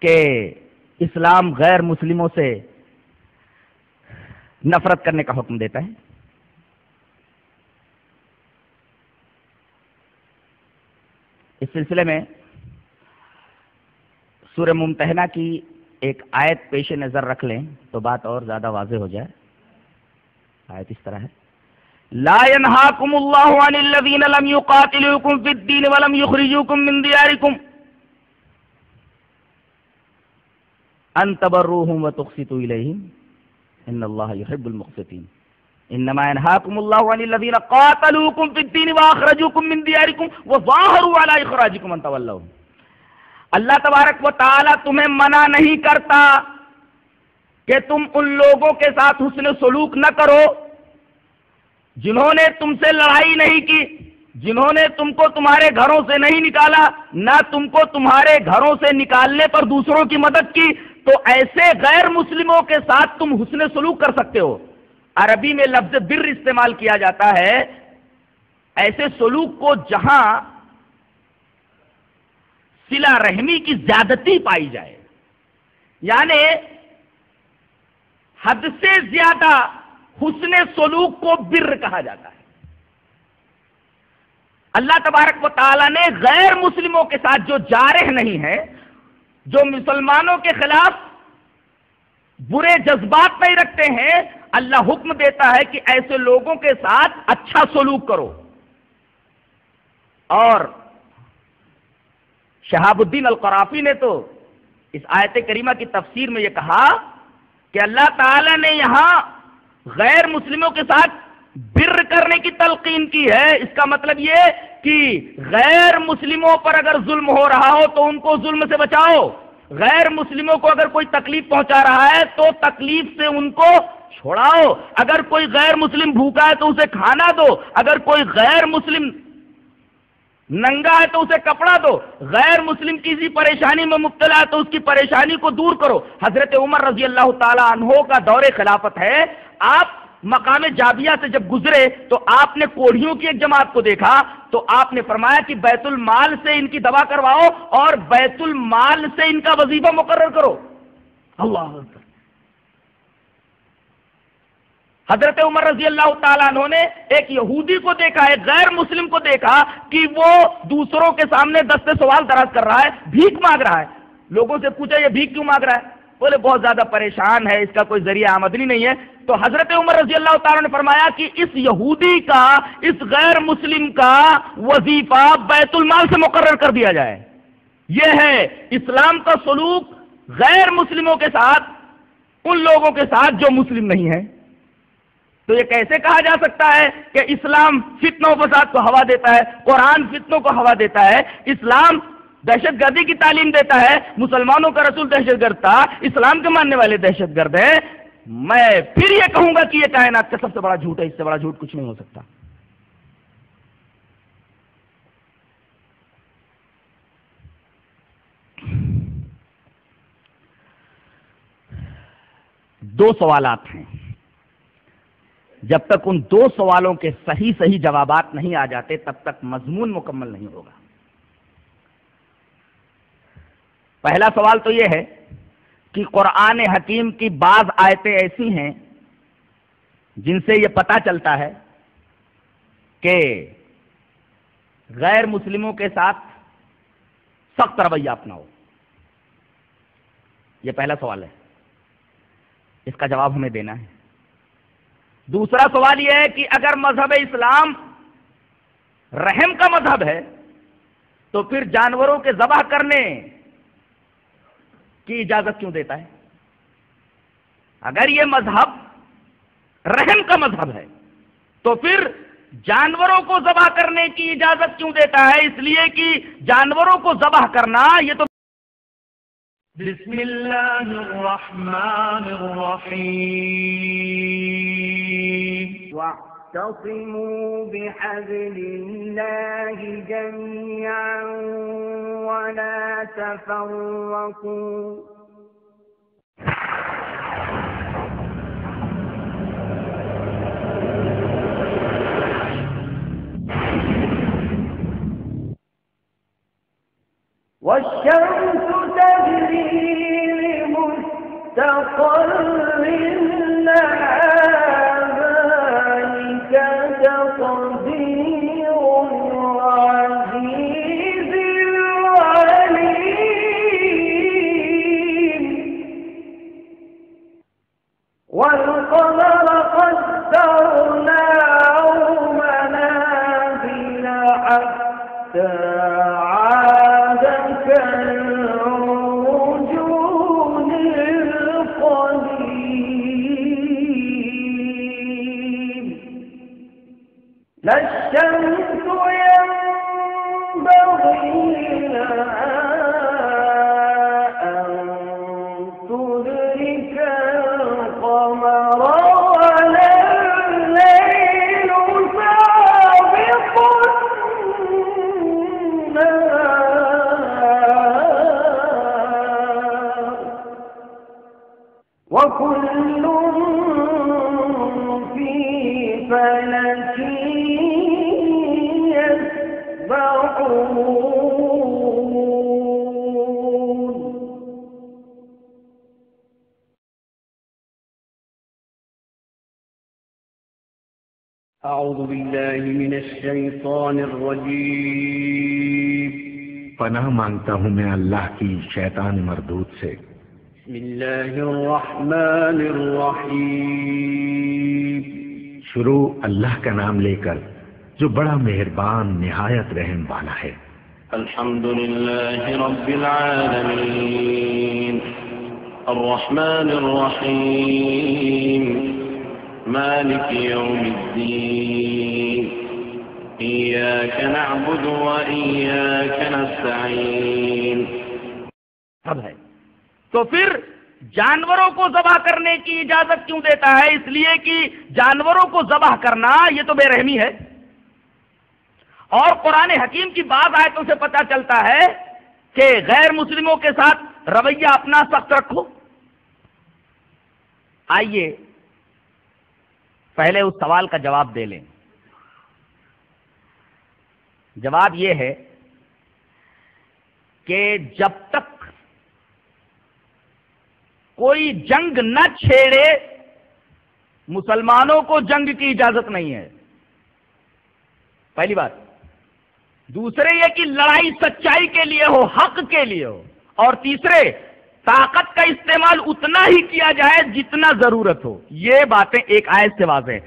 کہ اسلام غیر مسلموں سے نفرت کرنے کا حکم دیتا ہے؟ اس سلسلے میں سورہ ممتحنہ کی ایک آیت پیش نظر رکھ لیں تو بات اور زیادہ واضح ہو جائے۔ آیت اس طرح ہے لا ينهاكم الله عن الذين لم يقاتلوكم في الدين ولم يخرجوكم من دياركم ان تبروهم وتقسطوا اليهم ان الله يحب المقسطين انما ينهاكم الله عن الذين قاتلوكم في الدين واخرجوكم من دياركم وظاهروا على اخراجكم ان تولوهم۔ اللہ تبارک و تعالی تمہیں منع نہیں کرتا کہ تم ان لوگوں کے ساتھ حسن سلوک نہ کرو جنہوں نے تم سے لڑائی نہیں کی، جنہوں نے تم کو تمہارے گھروں سے نہیں نکالا، نہ تم کو تمہارے گھروں سے نکالنے پر دوسروں کی مدد کی، تو ایسے غیر مسلموں کے ساتھ تم حسن سلوک کر سکتے ہو۔ عربی میں لفظ بر استعمال کیا جاتا ہے ایسے سلوک کو جہاں صلہ رحمی کی زیادتی پائی جائے، یعنی حد سے زیادہ حسن سلوک کو بر کہا جاتا ہے۔ اللہ تبارک و تعالیٰ نے غیر مسلموں کے ساتھ جو جارح نہیں ہے، جو مسلمانوں کے خلاف برے جذبات نہیں رکھتے ہیں، اللہ حکم دیتا ہے کہ ایسے لوگوں کے ساتھ اچھا سلوک کرو۔ اور شہاب الدین القرافی نے تو اس آیت کریمہ کی تفسیر میں یہ کہا کہ اللہ تعالیٰ نے یہاں غیر مسلموں کے ساتھ بر کرنے کی تلقین کی ہے۔ اس کا مطلب یہ کہ غیر مسلموں پر اگر ظلم ہو رہا ہو تو ان کو ظلم سے بچاؤ، غیر مسلموں کو اگر کوئی تکلیف پہنچا رہا ہے تو تکلیف سے ان کو چھوڑاؤ، اگر کوئی غیر مسلم بھوکا ہے تو اسے کھانا دو، اگر کوئی غیر مسلم ننگا ہے تو اسے کپڑا دو، غیر مسلم کسی پریشانی میں مبتلا ہے تو اس کی پریشانی کو دور کرو۔ حضرت عمر رضی اللہ تعالی عنہ کا دور خلافت ہے، آپ مقام جابیہ سے جب گزرے تو آپ نے کوڑھیوں کی ایک جماعت کو دیکھا تو آپ نے فرمایا کہ بیت المال سے ان کی دوا کرواؤ اور بیت المال سے ان کا وظیفہ مقرر کرو. اللہ اکبر. حضرت عمر رضی اللہ تعالیٰ عنہ نے ایک یہودی کو دیکھا, ایک غیر مسلم کو دیکھا کہ وہ دوسروں کے سامنے دستے سوال دراز کر رہا ہے, بھیک مانگ رہا ہے. لوگوں سے پوچھا یہ بھیک کیوں مانگ رہا ہے؟ بولے بہت زیادہ پریشان ہے, اس کا کوئی ذریعہ آمدنی نہیں ہے. تو حضرت عمر رضی اللہ تعالیٰ نے فرمایا کہ اس یہودی کا, اس غیر مسلم کا وظیفہ بیت المال سے مقرر کر دیا جائے. یہ ہے اسلام کا سلوک غیر مسلموں کے ساتھ, ان لوگوں کے ساتھ جو مسلم نہیں ہیں. تو یہ کیسے کہا جا سکتا ہے کہ اسلام فتنوں و فساد کو ہوا دیتا ہے, قرآن فتنوں کو ہوا دیتا ہے, اسلام دہشت گردی کی تعلیم دیتا ہے, مسلمانوں کا رسول دہشت گرد تھا, اسلام کے ماننے والے دہشت گرد ہیں. میں پھر یہ کہوں گا کہ یہ کائنات کا سب سے بڑا جھوٹ ہے, اس سے بڑا جھوٹ کچھ نہیں ہو سکتا. دو سوالات ہیں, جب تک ان دو سوالوں کے صحیح جوابات نہیں آ جاتے تب تک مضمون مکمل نہیں ہوگا. پہلا سوال تو یہ ہے کہ قرآن حکیم کی بعض آیتیں ایسی ہیں جن سے یہ پتہ چلتا ہے کہ غیر مسلموں کے ساتھ سخت رویہ اپناؤ. یہ پہلا سوال ہے, اس کا جواب ہمیں دینا ہے. دوسرا سوال یہ ہے کہ اگر مذہب اسلام رحم کا مذہب ہے تو پھر جانوروں کے ذبح کرنے کی اجازت کیوں دیتا ہے؟ اگر یہ مذہب رحم کا مذہب ہے تو پھر جانوروں کو ذبح کرنے کی اجازت کیوں دیتا ہے؟ اس لیے کہ جانوروں کو ذبح کرنا یہ تو بسم اللہ الرحمن الرحیم واعتصموا بحبل الله جميعا ولا تفرقوا والشمس تجري لمستقر لها ذلك تقدير العزيز العليم والقمر قدرناه منازل حتى عاد كالعرجون القديم لا الشمس ينبغي لها أن تدرك القمر ولا الليل سابق النهار وكل في فلك يسبحون. أعوذ بالله من الشيطان الرجيم. پناہ مانگتا ہوں میں اللہ کی شیطان مردود سے. بسم الله الرحمن الرحيم. شروع اللہ کا نام لے کر جو بڑا مہربان نہایت رحم والا ہے. الحمد لله رب العالمين الرحمن الرحيم مالك يوم الدين إياك نعبد وإياك نستعين. اب ہے تو پھر جانوروں کو ذبح کرنے کی اجازت کیوں دیتا ہے؟ اس لیے کہ جانوروں کو ذبح کرنا یہ تو بے رحمی ہے. اور قرآن حکیم کی بعض آیتوں سے پتہ چلتا ہے کہ غیر مسلموں کے ساتھ رویہ اپنا سخت رکھو. آئیے پہلے اس سوال کا جواب دے لیں. جواب یہ ہے کہ جب تک کوئی جنگ نہ چھیڑے مسلمانوں کو جنگ کی اجازت نہیں ہے. پہلی بات. دوسرے یہ کہ لڑائی سچائی کے لیے ہو، حق کے لیے ہو. اور تیسرے طاقت کا استعمال اتنا ہی کیا جائے جتنا ضرورت ہو. یہ باتیں ایک آیت سے واضح ہے.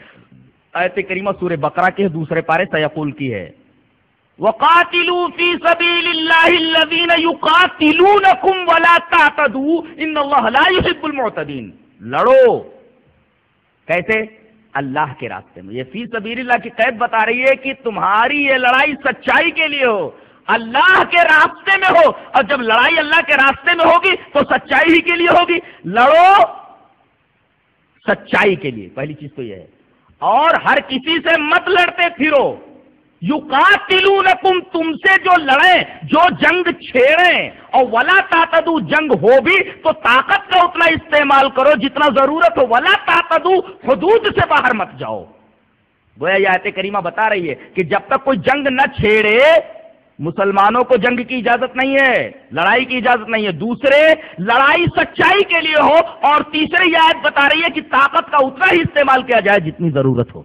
آیت کریمہ سورہ بقرہ کے دوسرے پارے سیقول کی ہے وَقَاتِلُوا فِي سَبِيلِ اللَّهِ الَّذِينَ يُقَاتِلُونَكُمْ وَلَا تَعْتَدُوا إِنَّ اللَّهَ لَا يُحِبُّ الْمُعْتَدِينَ. لڑو کیسے؟ اللہ کے راستے میں. یہ فی سبیل اللہ کی قید بتا رہی ہے کہ تمہاری یہ لڑائی سچائی کے لیے ہو، اللہ کے راستے میں ہو. اور جب لڑائی اللہ کے راستے میں ہوگی تو سچائی ہی کے لیے ہوگی. لڑو سچائی کے لیے، پہلی چیز تو یہ ہے. اور ہر کسی سے مت لڑتے پھرو. یقاتلونکم، تم سے جو لڑیں، جو جنگ چھیڑیں. اور ولا تعتدوا، جنگ ہو بھی تو طاقت کا اتنا استعمال کرو جتنا ضرورت ہو. ولا تعتدوا، حدود سے باہر مت جاؤ. گویا یہ آیت کریمہ بتا رہی ہے کہ جب تک کوئی جنگ نہ چھیڑے مسلمانوں کو جنگ کی اجازت نہیں ہے، لڑائی کی اجازت نہیں ہے. دوسرے لڑائی سچائی کے لیے ہو. اور تیسرے یہ آیت بتا رہی ہے کہ طاقت کا اتنا ہی استعمال کیا جائے جتنی ضرورت ہو.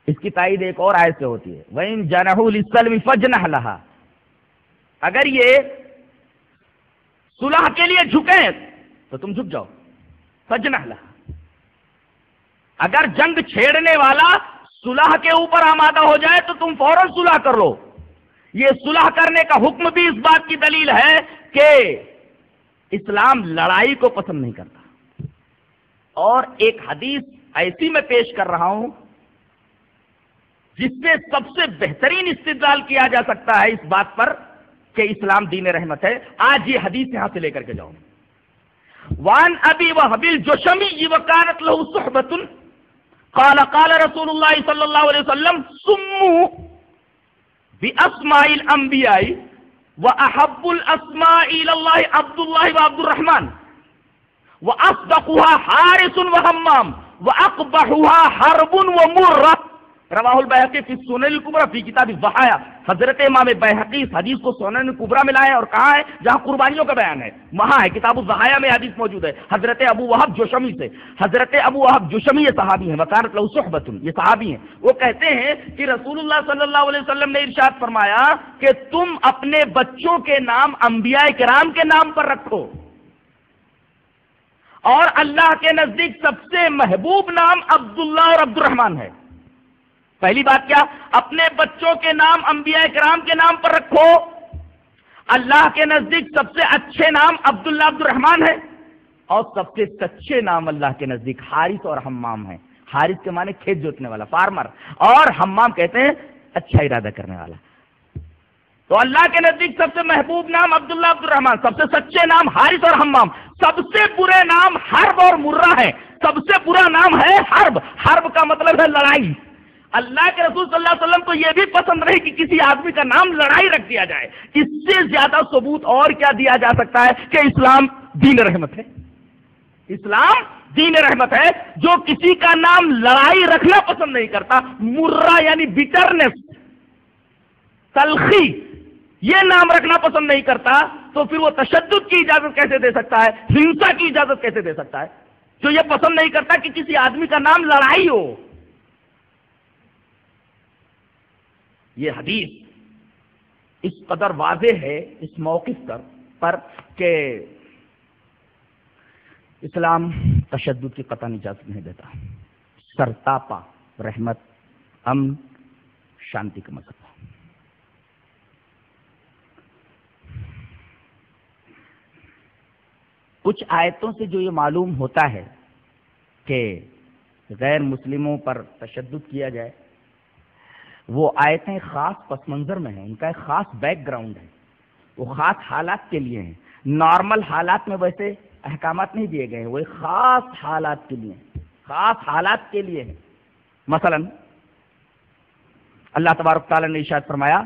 اس کی تائید ایک اور آیت سے ہوتی ہے وَإِن جَنَحُوا لِلسَّلْمِ فَاجْنَحْ لَهَا. اگر یہ صلح کے لیے جھکیں تو تم جھک جاؤ. فَاجْنَحْ لَهَا. اگر جنگ چھیڑنے والا صلح کے اوپر آمادہ ہو جائے تو تم فوراً صلح کر لو. یہ صلح کرنے کا حکم بھی اس بات کی دلیل ہے کہ اسلام لڑائی کو پسند نہیں کرتا. اور ایک حدیث ایسی میں پیش کر رہا ہوں جس سے سب سے بہترین استدلال کیا جا سکتا ہے اس بات پر کہ اسلام دین رحمت ہے. آج یہ حدیث یہاں سے لے کر کے جاؤں. وان ابی وهب الجشمی وكانت له صحبة قال قال رسول الله صلى الله عليه وسلم سموا باسماء الانبیاء واحب الاسماء الى الله عبد الله وعبد الرحمن واصدقها حارس وهمام واقبحها حرب ومرة. رواہ البیہقی فی السنن الکبریٰ فی کتاب الضحایا. حضرت امام بیہقی اس حدیث کو سنن کبریٰ میں لائے. اور کہاں ہے؟ جہاں قربانیوں کا بیان ہے وہاں ہے. کتاب الضحایا میں حدیث موجود ہے حضرت ابو وہب جوشمی سے. حضرت ابو وہب جوشمی یہ صحابی ہیں. وکانت لہ صحبۃ، یہ صحابی ہیں. وہ کہتے ہیں کہ رسول اللہ صلی اللہ علیہ وسلم نے ارشاد فرمایا کہ تم اپنے بچوں کے نام انبیاء کرام کے نام پر رکھو. اور اللہ کے نزدیک سب سے محبوب نام عبداللہ اور عبد الرحمن ہے. پہلی بات کیا؟ اپنے بچوں کے نام انبیاء کرام کے نام پر رکھو. اللہ کے نزدیک سب سے اچھے نام عبداللہ عبد الرحمن ہے. اور سب سے سچے نام اللہ کے نزدیک حارث اور حمام ہے. حارث کے معنی کھیت جوتنے والا، فارمر. اور حمام کہتے ہیں اچھا ارادہ کرنے والا. تو اللہ کے نزدیک سب سے محبوب نام عبداللہ عبد الرحمن، سب سے سچے نام حارث اور حمام. سب سے برے نام حرب اور مرہ ہے. سب سے برا نام ہے حرب. حرب کا مطلب ہے لڑائی. اللہ کے رسول صلی اللہ علیہ وسلم کو یہ بھی پسند نہیں کہ کسی آدمی کا نام لڑائی رکھ دیا جائے. اس سے زیادہ ثبوت اور کیا دیا جا سکتا ہے کہ اسلام دین رحمت ہے. اسلام دین رحمت ہے. جو کسی کا نام لڑائی رکھنا پسند نہیں کرتا، مرہ یعنی بٹرنس، تلخی، یہ نام رکھنا پسند نہیں کرتا، تو پھر وہ تشدد کی اجازت کیسے دے سکتا ہے؟ ہنسا کی اجازت کیسے دے سکتا ہے؟ جو یہ پسند نہیں کرتا کہ کسی آدمی کا نام لڑائی ہو. یہ حدیث اس قدر واضح ہے اس موقف پر کہ اسلام تشدد کی قطعی اجازت نہیں دیتا. سرتاپا رحمت، امن، شانتی کا مذہب. کچھ آیتوں سے جو یہ معلوم ہوتا ہے کہ غیر مسلموں پر تشدد کیا جائے، وہ آیتیں خاص پس منظر میں ہیں. ان کا ایک خاص بیک گراؤنڈ ہے. وہ خاص حالات کے لیے ہیں. نارمل حالات میں ویسے احکامات نہیں دیے گئے ہیں. وہ ایک خاص حالات کے لیے ہیں. خاص حالات کے لیے ہیں. مثلا اللہ تبارک تعالیٰ نے ارشاد فرمایا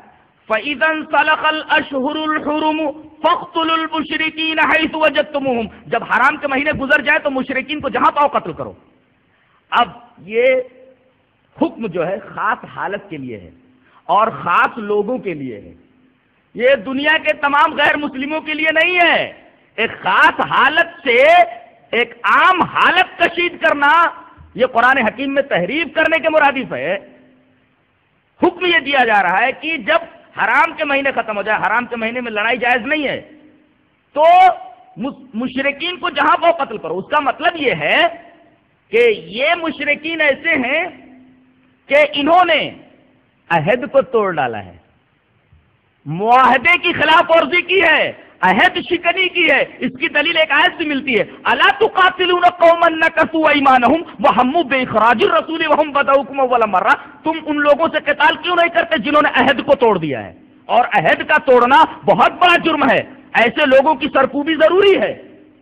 فَإِذَا انْسَلَخَ الْأَشْهُرُ الْحُرُمُ فاقتلوا المشرکین حیث وجدتموہم، جب حرام کے مہینے گزر جائے تو مشرکین کو جہاں پاؤ قتل کرو۔ اب یہ حکم جو ہے خاص حالت کے لیے ہے اور خاص لوگوں کے لیے ہے، یہ دنیا کے تمام غیر مسلموں کے لیے نہیں ہے۔ ایک خاص حالت سے ایک عام حالت کشید کرنا یہ قرآن حکیم میں تحریف کرنے کے مرادف ہے۔ حکم یہ دیا جا رہا ہے کہ جب حرام کے مہینے ختم ہو جائے، حرام کے مہینے میں لڑائی جائز نہیں ہے، تو مشرکین کو جہاں وہ قتل کرو۔ اس کا مطلب یہ ہے کہ یہ مشرکین ایسے ہیں کہ انہوں نے عہد کو توڑ ڈالا ہے، معاہدے کی خلاف ورزی کی ہے، عہد شکنی کی ہے۔ اس کی دلیل ایک آیت سے ملتی ہے، الا تقاتلون قوما نکثوا ایمانهم وهموا باخراج الرسول وهم بدؤكم اول مره، تم ان لوگوں سے قتال کیوں نہیں کرتے جنہوں نے عہد کو توڑ دیا ہے؟ اور عہد کا توڑنا بہت بڑا جرم ہے، ایسے لوگوں کی سرکوبی ضروری ہے۔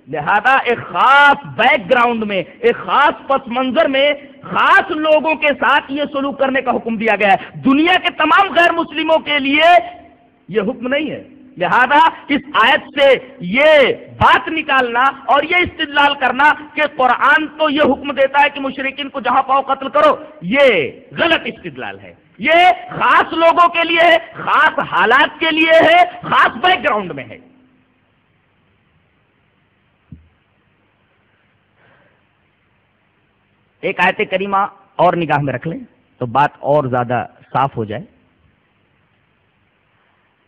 لہذا ایک خاص بیک گراؤنڈ میں، ایک خاص پس منظر میں خاص لوگوں کے ساتھ یہ سلوک کرنے کا حکم دیا گیا ہے، دنیا کے تمام غیر مسلموں کے لیے یہ حکم نہیں ہے۔ لہذا اس آیت سے یہ بات نکالنا اور یہ استدلال کرنا کہ قرآن تو یہ حکم دیتا ہے کہ مشرکین کو جہاں پاؤ قتل کرو، یہ غلط استدلال ہے۔ یہ خاص لوگوں کے لیے ہے، خاص حالات کے لیے ہے، خاص بیک گراؤنڈ میں ہے۔ ایک آیت کریمہ اور نگاہ میں رکھ لیں تو بات اور زیادہ صاف ہو جائے۔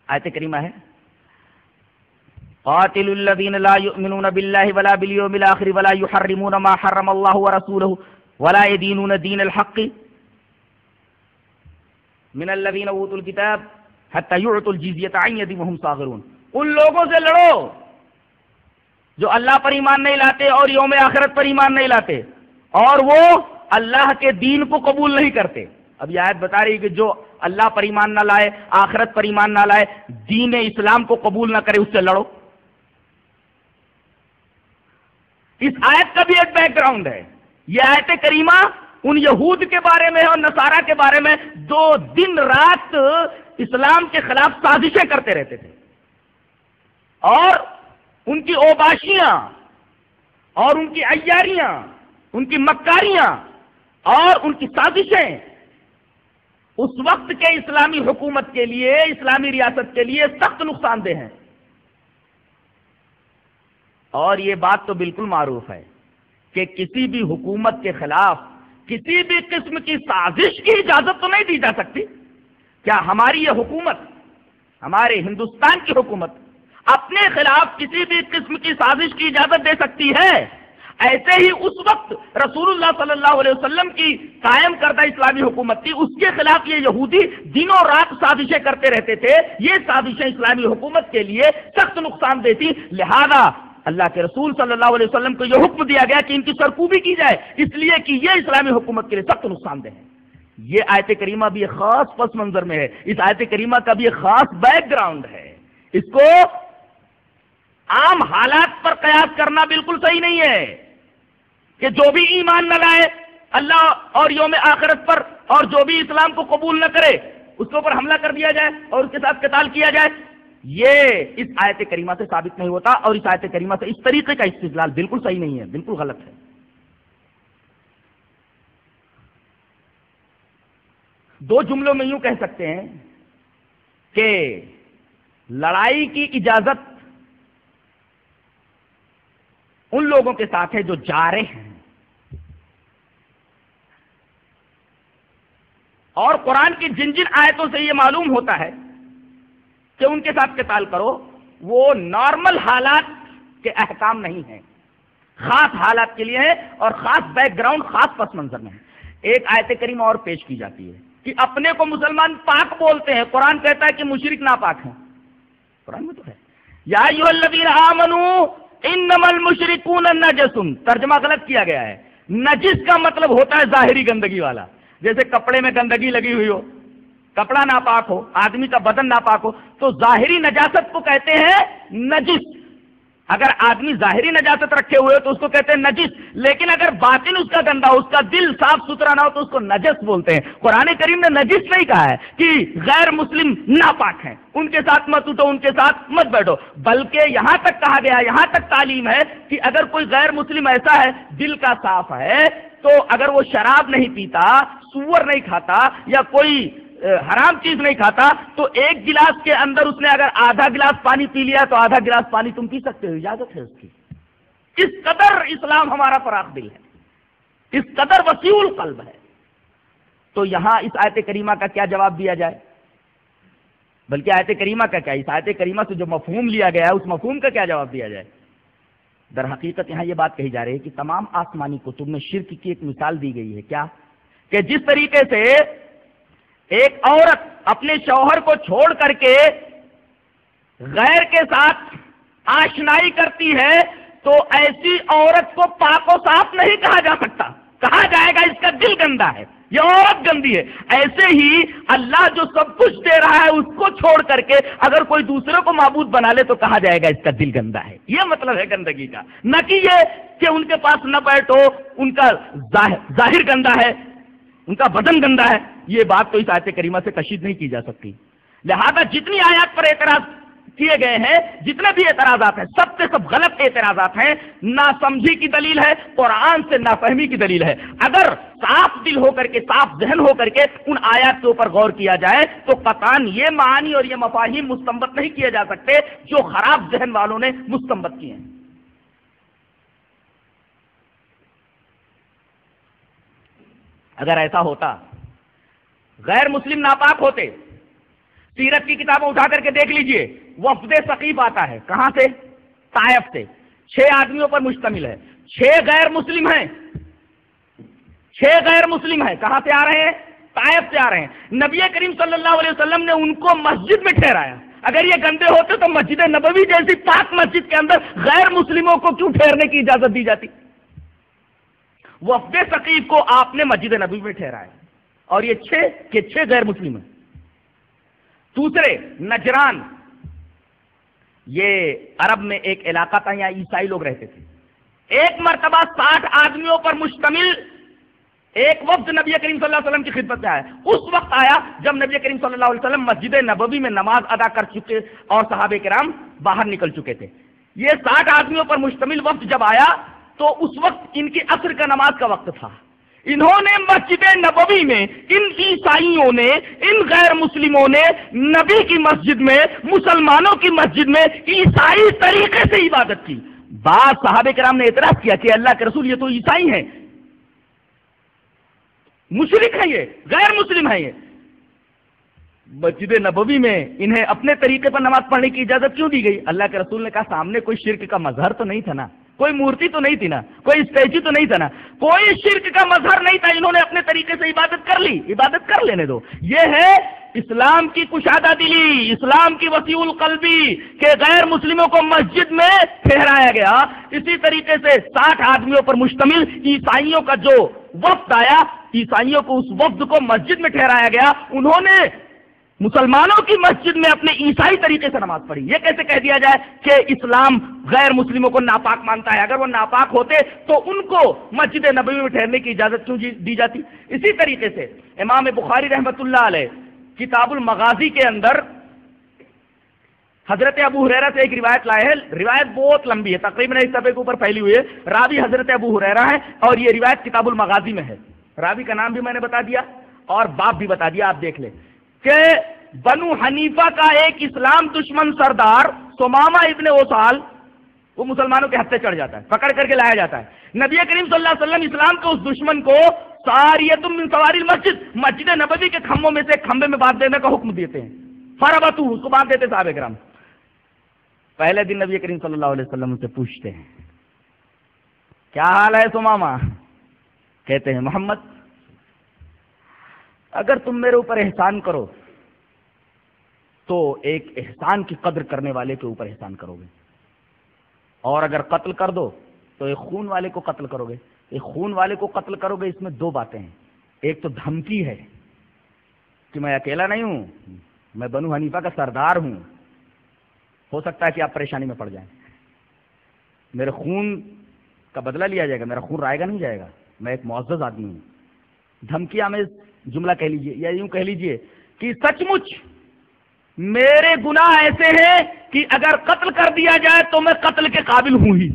آیت کریمہ ہے، قاتلوا الذین لا یؤمنون باللہ ولا بالیوم الآخر ولا یحرمون ما حرم اللہ ورسولہ ولا یدینون دین الحق من الذین اوتوا الکتاب حتی یعطوا الجزیۃ عن ید وہم صاغرون۔ ان لوگوں سے لڑو جو اللہ پر ایمان نہیں لاتے اور یوم آخرت پر ایمان نہیں لاتے اور وہ اللہ کے دین کو قبول نہیں کرتے۔ اب یہ آیت بتا رہی ہے کہ جو اللہ پر ایمان نہ لائے، آخرت پر ایمان نہ لائے، دین اسلام کو قبول نہ کرے، اس سے لڑو۔ اس آیت کا بھی ایک بیک گراؤنڈ ہے۔ یہ آیت کریمہ ان یہود کے بارے میں اور نصارہ کے بارے میں جو دن رات اسلام کے خلاف سازشیں کرتے رہتے تھے اور ان کی اوباشیاں اور ان کی عیاریاں، ان کی مکاریاں اور ان کی سازشیں اس وقت کے اسلامی حکومت کے لیے، اسلامی ریاست کے لیے سخت نقصان دہ ہیں۔ اور یہ بات تو بالکل معروف ہے کہ کسی بھی حکومت کے خلاف کسی بھی قسم کی سازش کی اجازت تو نہیں دی جا سکتی۔ کیا ہماری یہ حکومت، ہمارے ہندوستان کی حکومت اپنے خلاف کسی بھی قسم کی سازش کی اجازت دے سکتی ہے؟ ایسے ہی اس وقت رسول اللہ صلی اللہ علیہ وسلم کی قائم کردہ اسلامی حکومت تھی، اس کے خلاف یہ یہودی دنوں رات سازشیں کرتے رہتے تھے۔ یہ سازشیں اسلامی حکومت کے لیے سخت نقصان دہ تھی، لہذا اللہ کے رسول صلی اللہ علیہ وسلم کو یہ حکم دیا گیا کہ ان کی سرکوبی کی جائے، اس لیے کہ یہ اسلامی حکومت کے لیے سخت نقصان دہ ہے۔ یہ آیت کریمہ بھی ایک خاص پس منظر میں ہے، اس آیت کریمہ کا بھی ایک خاص بیک گراؤنڈ ہے۔ اس کو عام حالات پر قیاس کرنا بالکل صحیح نہیں ہے کہ جو بھی ایمان نہ لائے اللہ اور یوم آخرت پر اور جو بھی اسلام کو قبول نہ کرے اس کے اوپر حملہ کر دیا جائے اور اس کے ساتھ قتال کیا جائے۔ یہ اس آیت کریمہ سے ثابت نہیں ہوتا اور اس آیت کریمہ سے اس طریقے کا استدلال بالکل صحیح نہیں ہے، بالکل غلط ہے۔ دو جملوں میں یوں کہہ سکتے ہیں کہ لڑائی کی اجازت ان لوگوں کے ساتھ ہے جو جا رہے ہیں، اور قرآن کی جن جن آیتوں سے یہ معلوم ہوتا ہے کہ ان کے ساتھ قتال کرو، وہ نارمل حالات کے احکام نہیں ہیں، خاص حالات کے لیے ہے اور خاص بیک گراؤنڈ، خاص پس منظر میں ہے۔ ایک آیت کریمہ اور پیش کی جاتی ہے کہ اپنے کو مسلمان پاک بولتے ہیں، قرآن کہتا ہے کہ مشرک ناپاک ہیں، قرآن میں تو ہے یا ایھا الذین آمنوا انما المشرکون نجس، ترجمہ غلط کیا گیا ہے۔ نجس کا مطلب ہوتا ہے ظاہری گندگی والا، جیسے کپڑے میں گندگی لگی ہوئی ہو، کپڑا ناپاک ہو، آدمی کا بدن ناپاک ہو، تو ظاہری نجاست کو کہتے ہیں نجس۔ اگر آدمی ظاہری نجاست رکھے ہوئے تو اس کو کہتے ہیں نجس، لیکن اگر باطن اس کا گندا ہو، اس کا دل صاف ستھرا نہ ہو تو اس کو نجس بولتے ہیں۔ قرآن کریم نے نجس نہیں کہا ہے کہ غیر مسلم ناپاک ہیں، ان کے ساتھ مت اٹھو، ان کے ساتھ مت بیٹھو، بلکہ یہاں تک کہا گیا، یہاں تک تعلیم ہے کہ اگر کوئی غیر مسلم ایسا ہے دل کا صاف ہے تو اگر وہ شراب نہیں پیتا، سور نہیں کھاتا یا کوئی حرام چیز نہیں کھاتا تو ایک گلاس کے اندر اس نے اگر آدھا گلاس پانی پی لیا تو آدھا گلاس پانی تم پی سکتے ہو، اجازت ہے اس کی۔ اس قدر اسلام ہمارا فراخ دل ہے، اس قدر وسیع القلب ہے۔ تو یہاں اس آیت کریمہ کا کیا جواب دیا جائے؟ بلکہ آیت کریمہ کا کیا، اس آیت کریمہ سے جو مفہوم لیا گیا ہے اس مفہوم کا کیا جواب دیا جائے؟ در حقیقت یہاں یہ بات کہی جا رہی ہے کہ تمام آسمانی کتب میں شرک کی ایک مثال دی گئی ہے، کیا کہ جس طریقے سے ایک عورت اپنے شوہر کو چھوڑ کر کے غیر کے ساتھ آشنائی کرتی ہے تو ایسی عورت کو پاک و صاف نہیں کہا جا سکتا، کہا جائے گا اس کا دل گندا ہے، یہ عورت گندی ہے۔ ایسے ہی اللہ جو سب کچھ دے رہا ہے اس کو چھوڑ کر کے اگر کوئی دوسرے کو معبود بنا لے تو کہا جائے گا اس کا دل گندا ہے۔ یہ مطلب ہے گندگی کا، نہ کہ یہ کہ ان کے پاس نہ بیٹھو، ان کا ظاہر گندا ہے، ان کا بدن گندا ہے۔ یہ بات تو اس آیت کریمہ سے کشید نہیں کی جا سکتی۔ لہذا جتنی آیات پر اعتراض کیے گئے ہیں، جتنے بھی اعتراضات ہیں، سب سے سب غلط اعتراضات ہیں، ناسمجھی کی دلیل ہے، قرآن سے نافہمی کی دلیل ہے۔ اگر صاف دل ہو کر کے، صاف ذہن ہو کر کے ان آیات کے اوپر غور کیا جائے تو قطعاً یہ معانی اور یہ مفاہیم مستنبط نہیں کیے جا سکتے جو خراب ذہن والوں نے مستنبط کیے ہیں۔ اگر ایسا ہوتا، غیر مسلم ناپاک ہوتے، سیرت کی کتابیں اٹھا کر کے دیکھ لیجئے، وفد ثقیف آتا ہے، کہاں سے؟ طائف سے، 6 آدمیوں پر مشتمل ہے، 6 غیر مسلم ہیں، 6 غیر مسلم ہیں، کہاں سے آ رہے ہیں؟ طائف سے آ رہے ہیں۔ نبی کریم صلی اللہ علیہ وسلم نے ان کو مسجد میں ٹھہرایا۔ اگر یہ گندے ہوتے تو مسجد نبوی جیسی پاک مسجد کے اندر غیر مسلموں کو کیوں ٹھہرنے کی اجازت دی جاتی؟ وفد ثقیف کو آپ نے مسجد نبوی میں ٹھہرایا اور یہ 6 غیر مسلم ہیں۔ دوسرے نجران، یہ عرب میں ایک علاقہ تھا، یہاں عیسائی لوگ رہتے تھے۔ ایک مرتبہ 60 آدمیوں پر مشتمل ایک وفد نبی کریم صلی اللہ علیہ وسلم کی خدمت میں آیا۔ اس وقت آیا جب نبی کریم صلی اللہ علیہ وسلم مسجد نبوی میں نماز ادا کر چکے اور صحابہ کرام باہر نکل چکے تھے۔ یہ 60 آدمیوں پر مشتمل وفد جب آیا تو اس وقت ان کی عصر کا نماز کا وقت تھا۔ انہوں نے مسجد نبوی میں، ان عیسائیوں نے، ان غیر مسلموں نے نبی کی مسجد میں، مسلمانوں کی مسجد میں عیسائی طریقے سے عبادت کی۔ بعض صحابہ کرام نے اعتراض کیا کہ اللہ کے رسول یہ تو عیسائی ہیں، مشرک ہیں، یہ غیر مسلم ہیں، یہ مسجد نبوی میں انہیں اپنے طریقے پر نماز پڑھنے کی اجازت کیوں دی گئی؟ اللہ کے رسول نے کہا سامنے کوئی شرک کا مظہر تو نہیں تھا نا، کوئی مورتی تو نہیں تھی نا، کوئی اسٹیچو تو نہیں تھا نا، کوئی شرک کا مظہر نہیں تھا، انہوں نے اپنے طریقے سے عبادت کر لی، عبادت کر لینے دو۔ یہ ہے اسلام کی کشادہ دلی، اسلام کی وسیع القلبی کہ غیر مسلموں کو مسجد میں ٹھہرایا گیا۔ اسی طریقے سے 60 آدمیوں پر مشتمل عیسائیوں کا جو وفد آیا، عیسائیوں کو اس وفد کو مسجد میں ٹھہرایا گیا، انہوں نے مسلمانوں کی مسجد میں اپنے عیسائی طریقے سے نماز پڑھی۔ یہ کیسے کہہ دیا جائے کہ اسلام غیر مسلموں کو ناپاک مانتا ہے؟ اگر وہ ناپاک ہوتے تو ان کو مسجد نبوی میں ٹھہرنے کی اجازت کیوں دی جاتی؟ اسی طریقے سے امام بخاری رحمۃ اللہ علیہ کتاب المغازی کے اندر حضرت ابو ہریرہ سے ایک روایت لائے ہیں۔ روایت بہت لمبی ہے، تقریباً ایک صفحے کے اوپر پھیلی ہوئی ہے۔ راوی حضرت ابو ہریرہ ہے اور یہ روایت کتاب المغازی میں ہے۔ راوی کا نام بھی میں نے بتا دیا اور باب بھی بتا دیا، آپ دیکھ لیں کہ بنو حنیفہ کا ایک اسلام دشمن سردار سمامہ ابن اوسال وہ مسلمانوں کے ہتھے چڑھ جاتا ہے، پکڑ کر کے لایا جاتا ہے۔ نبی کریم صلی اللہ علیہ وسلم اسلام کے اس دشمن کو ساریۃ من سواری المسجد، مسجد نبوی کے کھمبوں میں سے ایک کھمبے میں باندھ دینے کا حکم دیتے ہیں۔ فربطو، اس کو باندھ دیتے صحابہ کرام۔ پہلے دن نبی کریم صلی اللہ علیہ وسلم سے پوچھتے ہیں کیا حال ہے سمامہ؟ کہتے ہیں محمد اگر تم میرے اوپر احسان کرو تو ایک احسان کی قدر کرنے والے کے اوپر احسان کرو گے، اور اگر قتل کر دو تو ایک خون والے کو قتل کرو گے۔ ایک خون والے کو قتل کرو گے، اس میں 2 باتیں ہیں۔ ایک تو دھمکی ہے کہ میں اکیلا نہیں ہوں، میں بنو حنیفہ کا سردار ہوں، ہو سکتا ہے کہ آپ پریشانی میں پڑ جائیں۔ میرے خون کا بدلہ لیا جائے گا، میرا خون رائے گا نہیں جائے گا، میں ایک معزز آدمی ہوں. دھمکیاں میں جملہ کہہ لیجئے یا یوں کہہ لیجئے کہ سچ مچ میرے گناہ ایسے ہیں کہ اگر قتل کر دیا جائے تو میں قتل کے قابل ہوں ہی.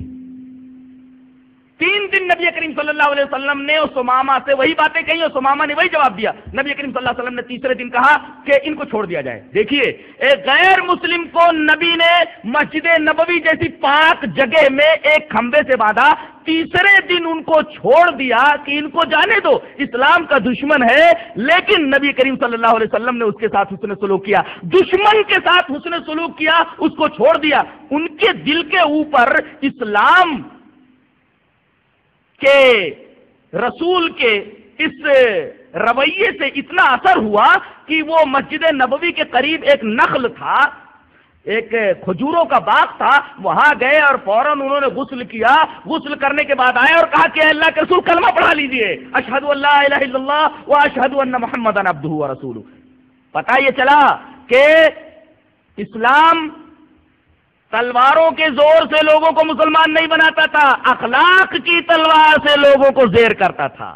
3 دن نبی کریم صلی اللہ علیہ وسلم نے اس ثمامہ سے وہی باتیں کہی اور ثمامہ نے وہی جواب دیا. نبی کریم صلی اللہ علیہ وسلم نے تیسرے دن کہا کہ ان کو چھوڑ دیا جائے. دیکھیے ایک غیر مسلم کو نبی نے مسجد نبوی جیسی پاک جگہ میں ایک کھمبے سے باندھا، تیسرے دن ان کو چھوڑ دیا کہ ان کو جانے دو، اسلام کا دشمن ہے. لیکن نبی کریم صلی اللہ علیہ وسلم نے اس کے ساتھ حسن سلوک کیا، دشمن کے ساتھ حسن سلوک کیا، اس کو چھوڑ دیا. ان کے دل کے اوپر اسلام کہ رسول کے اس رویے سے اتنا اثر ہوا کہ وہ مسجد نبوی کے قریب ایک نخل تھا، ایک کھجوروں کا باغ تھا، وہاں گئے اور فوراً انہوں نے غسل کیا. غسل کرنے کے بعد آئے اور کہا کہ اللہ کے رسول کلمہ پڑھا لیجئے، اشہد ان لا الہ الا اللہ و اشہد ان محمدن عبدہ و رسولہ. پتہ یہ چلا کہ اسلام تلواروں کے زور سے لوگوں کو مسلمان نہیں بناتا تھا، اخلاق کی تلوار سے لوگوں کو زیر کرتا تھا.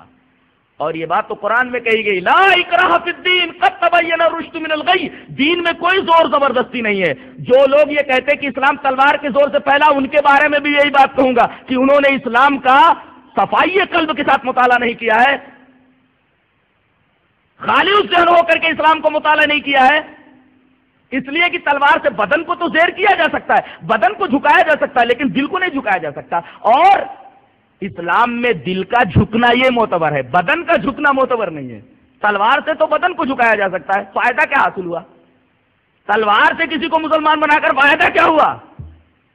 اور یہ بات تو قرآن میں کہی گئی، لا اکراہ فی الدین قد تبین الرشد من الغی. دین میں کوئی زور زبردستی نہیں ہے. جو لوگ یہ کہتے کہ اسلام تلوار کے زور سے پھیلا، ان کے بارے میں بھی یہی بات کہوں گا کہ انہوں نے اسلام کا صفائی قلب کے ساتھ مطالعہ نہیں کیا ہے، خالص ذہن ہو کر کے اسلام کو مطالعہ نہیں کیا ہے. اس لیے کہ تلوار سے بدن کو تو زیر کیا جا سکتا ہے، بدن کو جھکایا جا سکتا ہے، لیکن دل کو نہیں جھکایا جا سکتا. اور اسلام میں دل کا جھکنا یہ معتبر ہے، بدن کا جھکنا معتبر نہیں ہے. تلوار سے تو بدن کو جھکایا جا سکتا ہے، فائدہ کیا حاصل ہوا؟ تلوار سے کسی کو مسلمان بنا کر فائدہ کیا ہوا؟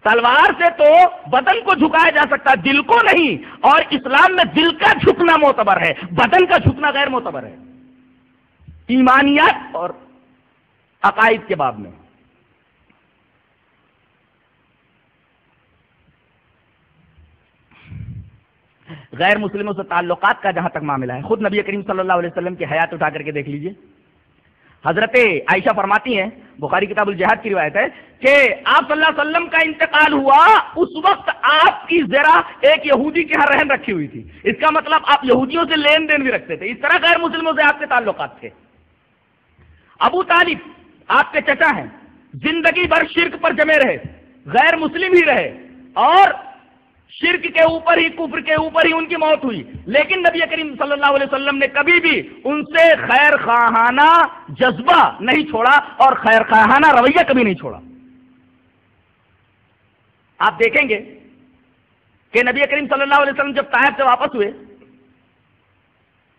تلوار سے تو بدن کو جھکایا جا سکتا ہے، دل کو نہیں. اور اسلام میں دل کا جھکنا معتبر ہے، بدن کا جھکنا غیر معتبر ہے. ایمانیات اور عقائد کے باب میں غیر مسلموں سے تعلقات کا جہاں تک معاملہ ہے، خود نبی کریم صلی اللہ علیہ وسلم کی حیات اٹھا کر کے دیکھ لیجئے. حضرت عائشہ فرماتی ہیں، بخاری کتاب الجہاد کی روایت ہے کہ آپ صلی اللہ علیہ وسلم کا انتقال ہوا، اس وقت آپ کی ذرا ایک یہودی کے ہاں رہن رکھی ہوئی تھی. اس کا مطلب آپ یہودیوں سے لین دین بھی رکھتے تھے. اس طرح غیر مسلموں سے آپ کے تعلقات تھے. ابو طالب آپ کے چچا ہیں، زندگی بھر شرک پر جمے رہے، غیر مسلم ہی رہے، اور شرک کے اوپر ہی، کفر کے اوپر ہی ان کی موت ہوئی. لیکن نبی کریم صلی اللہ علیہ وسلم نے کبھی بھی ان سے خیر خواہانہ جذبہ نہیں چھوڑا اور خیر خواہانہ رویہ کبھی نہیں چھوڑا. آپ دیکھیں گے کہ نبی کریم صلی اللہ علیہ وسلم جب طائف سے واپس ہوئے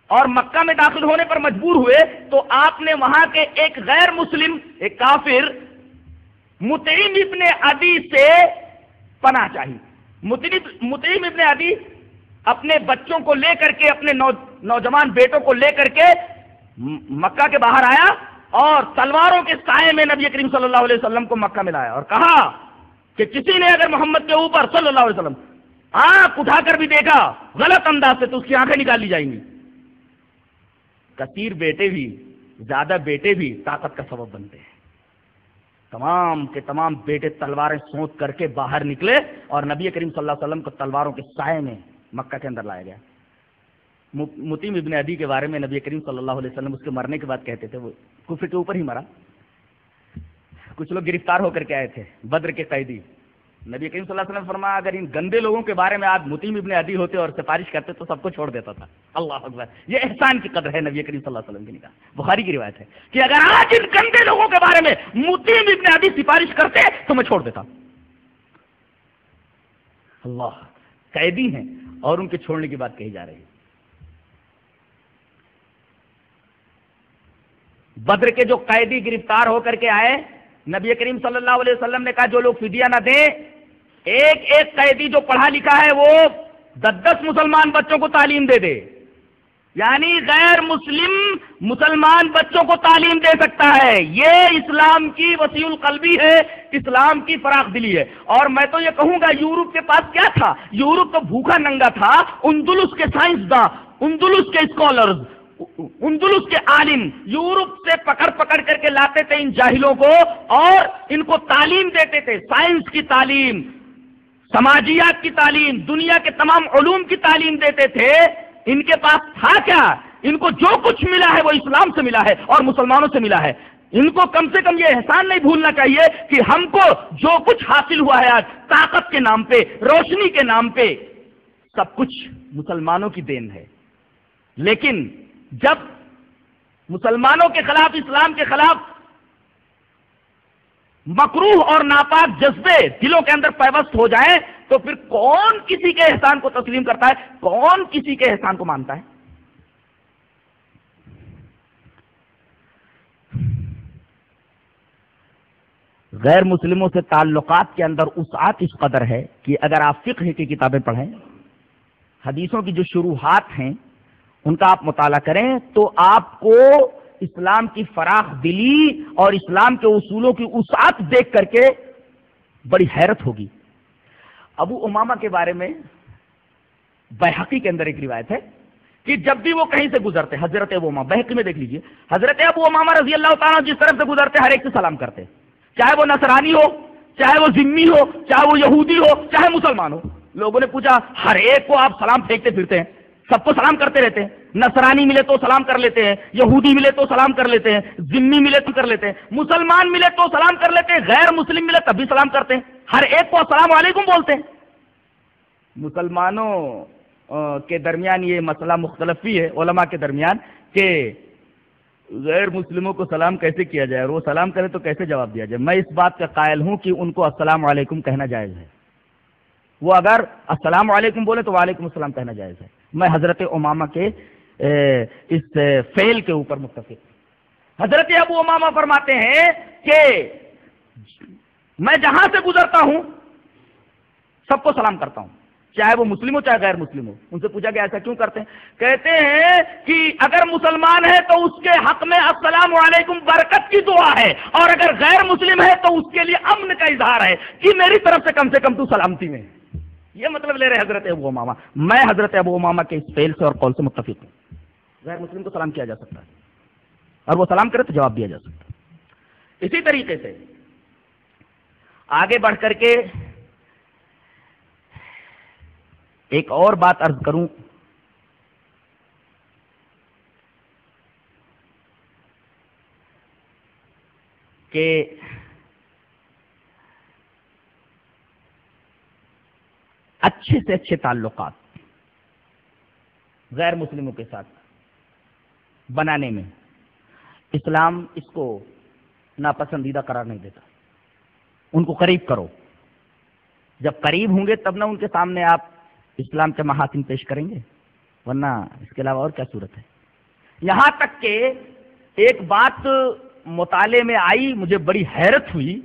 اور مکہ میں داخل ہونے پر مجبور ہوئے تو آپ نے وہاں کے ایک غیر مسلم، ایک کافر مطعم ابن عدی سے پناہ چاہی. مطعم ابن عدی اپنے بچوں کو لے کر کے، اپنے نوجوان بیٹوں کو لے کر کے مکہ کے باہر آیا اور تلواروں کے سائے میں نبی کریم صلی اللہ علیہ وسلم کو مکہ میں لایا اور کہا کہ کسی نے اگر محمد کے اوپر صلی اللہ علیہ وسلم آنکھ اٹھا کر بھی دیکھا غلط انداز سے تو اس کی آنکھیں نکال لی جائیں گی. کثیر بیٹے بھی، زیادہ بیٹے بھی طاقت کا سبب بنتے ہیں. تمام کے تمام بیٹے تلواریں سونت کر کے باہر نکلے اور نبی کریم صلی اللہ علیہ وسلم کو تلواروں کے سائے میں مکہ کے اندر لایا گیا. مطعم ابن عدی کے بارے میں نبی کریم صلی اللہ علیہ وسلم اس کے مرنے کے بعد کہتے تھے وہ کفر کے اوپر ہی مرا. کچھ لوگ گرفتار ہو کر کے آئے تھے، بدر کے قیدی. نبی کریم صلی اللہ علیہ وسلم نے فرمایا اگر ان گندے لوگوں کے بارے میں آپ مطعم ابن عدی ہوتے اور سفارش کرتے تو سب کو چھوڑ دیتا تھا. اللہ اکبر، یہ احسان کی قدر ہے نبی کریم صلی اللہ علیہ وسلم کی نکاح. بخاری کی روایت ہے کہ اگر آج ان گندے لوگوں کے بارے میں مطعم ابن عدی سفارش کرتے تو میں چھوڑ دیتا. اللہ، قیدی ہیں اور ان کے چھوڑنے کی بات کہی جا رہی ہے. بدر کے جو قیدی گرفتار ہو کر کے آئے، نبی کریم صلی اللہ علیہ وسلم نے کہا جو لوگ فدیہ نہ دیں، ایک ایک قیدی جو پڑھا لکھا ہے وہ 10 مسلمان بچوں کو تعلیم دے دے. یعنی غیر مسلم مسلمان بچوں کو تعلیم دے سکتا ہے. یہ اسلام کی وسیع القلبی ہے، اسلام کی فراخ دلی ہے. اور میں تو یہ کہوں گا یورپ کے پاس کیا تھا؟ یورپ تو بھوکا ننگا تھا. اندلس کے سائنسداں، اندلس کے اسکالرز، اندلس کے عالم یورپ سے پکڑ پکڑ کر کے لاتے تھے ان جاہلوں کو اور ان کو تعلیم دیتے تھے، سائنس کی تعلیم، سماجیات کی تعلیم، دنیا کے تمام علوم کی تعلیم دیتے تھے، ان کے پاس تھا کیا؟ ان کو جو کچھ ملا ہے وہ اسلام سے ملا ہے اور مسلمانوں سے ملا ہے۔ ان کو کم سے کم یہ احسان نہیں بھولنا چاہیے کہ ہم کو جو کچھ حاصل ہوا ہے آج طاقت کے نام پہ، روشنی کے نام پہ، سب کچھ مسلمانوں کی دین ہے۔ لیکن جب مسلمانوں کے خلاف، اسلام کے خلاف مکروہ اور ناپاک جذبے دلوں کے اندر پیوست ہو جائیں تو پھر کون کسی کے احسان کو تسلیم کرتا ہے؟ کون کسی کے احسان کو مانتا ہے؟ غیر مسلموں سے تعلقات کے اندر وسعت اس قدر ہے کہ اگر آپ فقہ کی کتابیں پڑھیں، حدیثوں کی جو شروحات ہیں ان کا آپ مطالعہ کریں تو آپ کو اسلام کی فراخ دلی اور اسلام کے اصولوں کی وسعت دیکھ کر کے بڑی حیرت ہوگی۔ ابو امامہ کے بارے میں بیہقی کے اندر ایک روایت ہے کہ جب بھی وہ کہیں سے گزرتے، حضرت ابو امامہ، بیہقی میں دیکھ لیجئے، حضرت ابو امامہ رضی اللہ تعالیٰ جس طرف سے گزرتے ہر ایک سے سلام کرتے، چاہے وہ نصرانی ہو، چاہے وہ ذمی ہو، چاہے وہ یہودی ہو، چاہے مسلمان ہو۔ لوگوں نے پوچھا ہر ایک کو آپ سلام پھینکتے پھرتے ہیں، سب کو سلام کرتے رہتے ہیں، نصرانی ملے تو سلام کر لیتے ہیں، یہودی ملے تو سلام کر لیتے ہیں، ذمی ملے تو کر لیتے ہیں، مسلمان ملے تو سلام کر لیتے ہیں، غیر مسلم ملے تب بھی سلام کرتے ہیں، ہر ایک کو السلام علیکم بولتے ہیں۔ مسلمانوں کے درمیان یہ مسئلہ مختلفی ہے علماء کے درمیان کہ غیر مسلموں کو سلام کیسے کیا جائے اور وہ سلام کرے تو کیسے جواب دیا جائے۔ میں اس بات کا قائل ہوں کہ ان کو السلام علیکم کہنا جائز ہے، وہ اگر السلام علیکم بولے تو وعلیکم السلام کہنا جائز ہے۔ میں حضرت امامہ کے اس فعل کے اوپر متفق ہوں۔ حضرت ابو امامہ فرماتے ہیں کہ میں جہاں سے گزرتا ہوں سب کو سلام کرتا ہوں، چاہے وہ مسلم ہو چاہے غیر مسلم ہو۔ ان سے پوچھا گیا ایسا کیوں کرتے ہیں؟ کہتے ہیں کہ اگر مسلمان ہے تو اس کے حق میں السلام علیکم برکت کی دعا ہے، اور اگر غیر مسلم ہے تو اس کے لیے امن کا اظہار ہے کہ میری طرف سے کم تو سلامتی میں۔ یہ مطلب لے رہے حضرت ابو امامہ۔ میں حضرت ابو امامہ کے اس فعل سے اور قول سے متفق ہوں۔ غیر مسلم کو سلام کیا جا سکتا ہے اور وہ سلام کرے تو جواب دیا جا سکتا ہے۔ اسی طریقے سے آگے بڑھ کر کے ایک اور بات عرض کروں کہ اچھے سے اچھے تعلقات غیر مسلموں کے ساتھ بنانے میں اسلام اس کو ناپسندیدہ قرار نہیں دیتا۔ ان کو قریب کرو، جب قریب ہوں گے تب نہ ان کے سامنے آپ اسلام کے محاسن پیش کریں گے، ورنہ اس کے علاوہ اور کیا صورت ہے۔ یہاں تک کہ ایک بات مطالعے میں آئی، مجھے بڑی حیرت ہوئی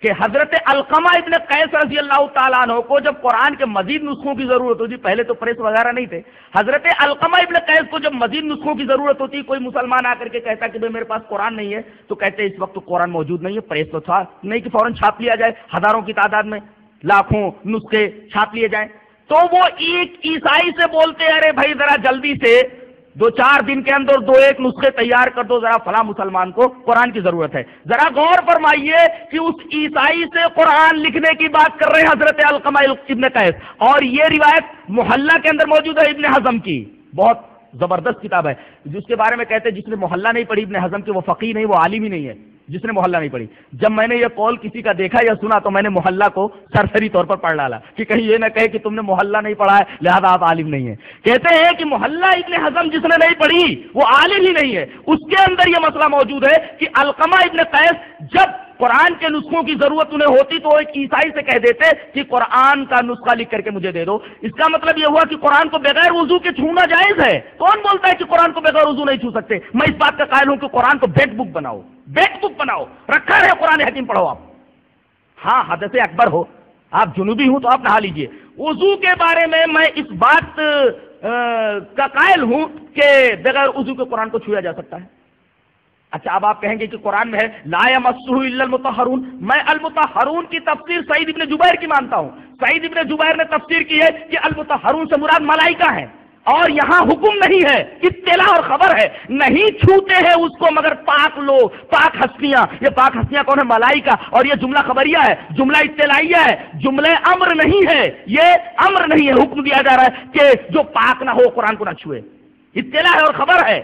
کہ حضرت علقمہ ابن قیس رضی اللہ تعالیٰ عنہ کو جب قرآن کے مزید نسخوں کی ضرورت ہوتی، پہلے تو پریس وغیرہ نہیں تھے، حضرت علقمہ ابن قیس کو جب مزید نسخوں کی ضرورت ہوتی، کوئی مسلمان آ کر کے کہتا کہ بھئی میرے پاس قرآن نہیں ہے، تو کہتے اس وقت تو قرآن موجود نہیں ہے، پریس تو تھا نہیں کہ فوراً چھاپ لیا جائے، ہزاروں کی تعداد میں لاکھوں نسخے چھاپ لیے جائیں۔ تو وہ ایک عیسائی سے بولتے ارے بھائی ذرا جلدی سے 2-4 دن کے اندر 2-1 نسخے تیار کر دو، ذرا فلاں مسلمان کو قرآن کی ضرورت ہے۔ ذرا غور فرمائیے کہ اس عیسائی سے قرآن لکھنے کی بات کر رہے ہیں حضرت علقمہ ابن قیس، اور یہ روایت محلہ کے اندر موجود ہے ابن حزم کی، بہت زبردست کتاب ہے، جس کے بارے میں کہتے ہیں جس نے محلہ نہیں پڑھی ابن حزم کی وہ فقیہ نہیں، وہ عالم ہی نہیں ہے جس نے محلہ نہیں پڑھی۔ جب میں نے یہ قول کسی کا دیکھا یا سنا تو میں نے محلہ کو سرسری طور پر پڑھ ڈالا کہ کہیں یہ نہ کہے کہ تم نے محلہ نہیں پڑھا ہے لہذا آپ عالم نہیں ہیں۔ کہتے ہیں کہ محلہ ابن حزم جس نے نہیں پڑھی وہ عالم ہی نہیں ہے، اس کے اندر یہ مسئلہ موجود ہے کہ علقمہ ابن قیس جب قرآن کے نسخوں کی ضرورت انہیں ہوتی تو ایک عیسائی سے کہہ دیتے کہ قرآن کا نسخہ لکھ کر کے مجھے دے دو۔ اس کا مطلب یہ ہوا کہ قرآن کو بغیر وضو کے چھونا جائز ہے۔ کون بولتا ہے کہ قرآن کو بغیر وضو نہیں چھو سکتے؟ میں اس بات کا قائل ہوں کہ قرآن کو بیک بک بناؤ، بیک بک بناؤ، رکھا رہے قرآن حکیم پڑھو آپ۔ ہاں حدث اکبر ہو، آپ جنوبی ہوں تو آپ نہا لیجئے۔ وضو کے بارے میں اس بات کا قائل ہوں کہ بغیر وضو کے قرآن کو چھویا جا سکتا ہے۔ اچھا اب آپ کہیں گے کہ قرآن میں ہے لا یمسہ الا المطہرون، میں المطہرون کی تفسیر سعید ابن جبیر کی مانتا ہوں۔ سعید ابن جبیر نے تفسیر کی ہے کہ المطہرون سے مراد ملائکہ ہیں، اور یہاں حکم نہیں ہے، اطلاع اور خبر ہے، نہیں چھوتے ہیں اس کو مگر پاک لوگ، پاک ہستیاں۔ یہ پاک ہستیاں کون ہے؟ ملائکہ۔ اور یہ جملہ خبریہ ہے، جملہ اطلاعیہ ہے، جملہ امر نہیں ہے، یہ امر نہیں ہے، حکم دیا جا رہا ہے کہ جو پاک نہ ہو قرآن کو نہ چھوئے، اطلاع ہے اور خبر ہے۔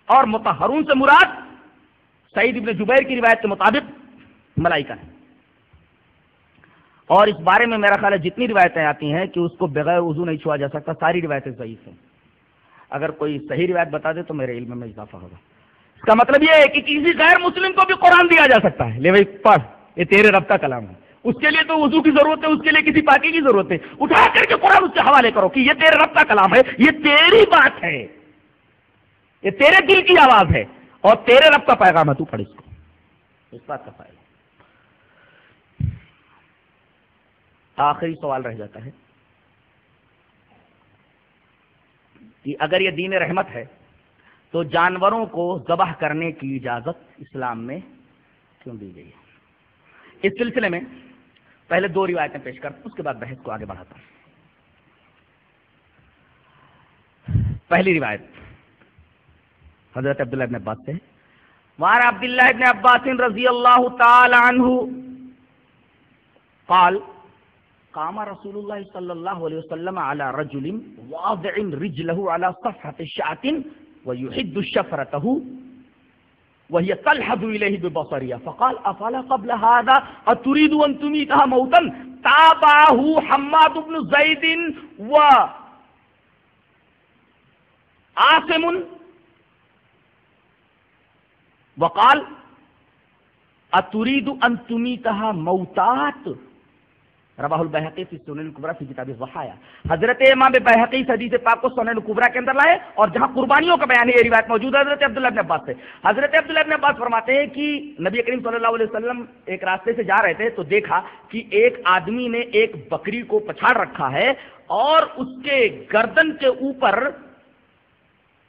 اور مطہرون سے مراد سعید ابن جبیر کی روایت کے مطابق ملائکہ ہے۔ اور اس بارے میں میرا خیال ہے جتنی روایتیں آتی ہیں کہ اس کو بغیر وضو نہیں چھوا جا سکتا، ساری روایتیں ضعیف ہیں۔ اگر کوئی صحیح روایت بتا دے تو میرے علم میں اضافہ ہوگا۔ اس کا مطلب یہ ہے کہ کسی غیر مسلم کو بھی قرآن دیا جا سکتا ہے، لے بھائی پڑھ، یہ تیرے رب کا کلام ہے، اس کے لیے تو وضو کی ضرورت ہے، اس کے لیے کسی پاکی کی ضرورت ہے، اٹھا کر کے قرآن اس کے حوالے کرو کہ یہ تیرے رب کا کلام ہے، یہ تیری بات ہے، یہ تیرے دل کی آواز ہے اور تیرے رب کا پیغام ہے، تو پڑھ اس کو، اس بات کا فائدہ۔ آخری سوال رہ جاتا ہے کہ اگر یہ دین رحمت ہے تو جانوروں کو ذبح کرنے کی اجازت اسلام میں کیوں دی گئی ہے؟ اس سلسلے میں پہلے 2 روایتیں پیش کرتا ہوں، اس کے بعد بحث کو آگے بڑھاتا ہوں۔ پہلی روایت حضرت عبداللہ ابن عباس سے، وعن عبداللہ ابن عباس رضی اللہ تعالی عنہ قال قام رسول اللہ صلی اللہ علیہ وسلم على رجل واضع رجله على صفحة شاة ويحد شفرته وهي تلحظ إليه ببصرها فقال أفلا قبل هذا أتريد أن تميتها موتا؟ تابعه حماد بن زيد وعاصم وقال أتريد أن تميتها موتات؟ رواہ البیہقی فی السنن الکبریٰ فی کتاب الضحایا۔ حضرت امام بیہقی اس حدیث پاک کو سنن الکبریٰ کے اندر لائے اور جہاں قربانیوں کا بیان ہے، یہ روایت موجود ہے حضرت عبداللہ ابن عباس سے۔ حضرت عبداللہ ابن عباس فرماتے ہیں کہ نبی کریم صلی اللہ علیہ وسلم ایک راستے سے جا رہے تھے تو دیکھا کہ ایک آدمی نے ایک بکری کو پچھاڑ رکھا ہے اور اس کے گردن کے اوپر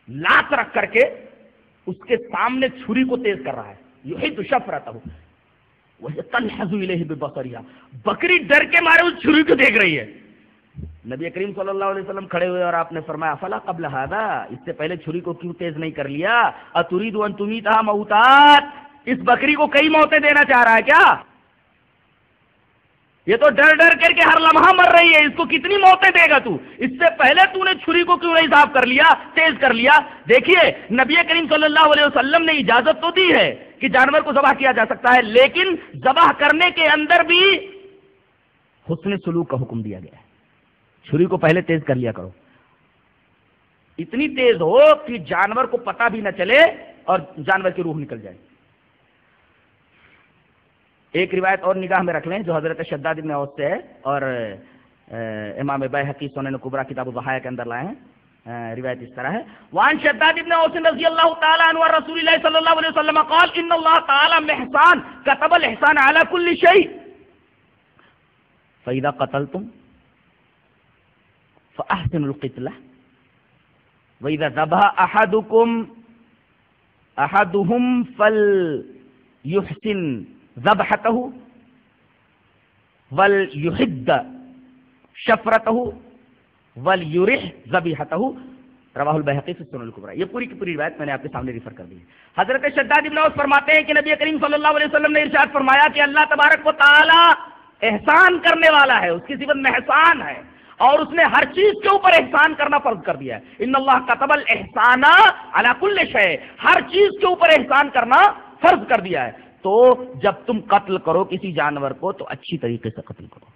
لات رکھ کر کے اس کے سامنے چھری کو تیز کر رہا ہے، یحد شفرتہ وہی تلحظ الیہ ببصرها، بکری ڈر کے مارے اس چھری کو دیکھ رہی ہے۔ نبی کریم صلی اللہ علیہ وسلم کھڑے ہوئے اور آپ نے فرمایا فلا قبل هذا، اس سے پہلے چھری کو کیوں تیز نہیں کر لیا؟ اتريد ان تميتها موتات، اس بکری کو کئی موتیں دینا چاہ رہا ہے کیا؟ یہ تو ڈر ڈر کر کے ہر لمحہ مر رہی ہے، اس کو کتنی موتیں دے گا تو؟ اس سے پہلے تو نے چھری کو کیوں نہیں صاف کر لیا، تیز کر لیا؟ دیکھیے نبی کریم صلی اللہ علیہ وسلم نے اجازت تو دی ہے کہ جانور کو ذبح کیا جا سکتا ہے، لیکن ذبح کرنے کے اندر بھی حسن سلوک کا حکم دیا گیا ہے۔ چھری کو پہلے تیز کر لیا کرو، اتنی تیز ہو کہ جانور کو پتہ بھی نہ چلے اور جانور کی روح نکل جائے۔ ایک روایت اور نگاہ میں رکھ لیں جو حضرت شداد بن اوس سے ہے اور امام بیہقی سنن کبریٰ کتاب الضحایا کے اندر لائے ہیں۔ روایت اس طرح ہے، وعن شداد بن اوس رضی اللہ تعالی عنہ رسول اللہ صلی اللہ علیہ وسلم قال ان اللہ تعالی محسان كتب الاحسان على كل شيء فاذا قتلتم فاحسنوا القتلة واذا ذبح احدهم فليحسن ذبحته وليحد شفرته وَلْيُرِحْ ذَبِيحَتَهُ، رواہ البیہقی فی السنن الکبریٰ۔ یہ پوری کی پوری روایت میں نے آپ کے سامنے ریفر کر دی ہے۔ حضرت شداد بن اوس فرماتے ہیں کہ نبی کریم صلی اللہ علیہ وسلم نے ارشاد فرمایا کہ اللہ تبارک و تعالی احسان کرنے والا ہے، اس کی صفت محسان ہے اور اس نے ہر چیز کے اوپر احسان کرنا فرض کر دیا ہے۔ ان اللہ کتب الاحسان علی کل شیء، ہر چیز کے اوپر احسان کرنا فرض کر دیا ہے۔ تو جب تم قتل کرو کسی جانور کو تو اچھی طریقے سے قتل کرو،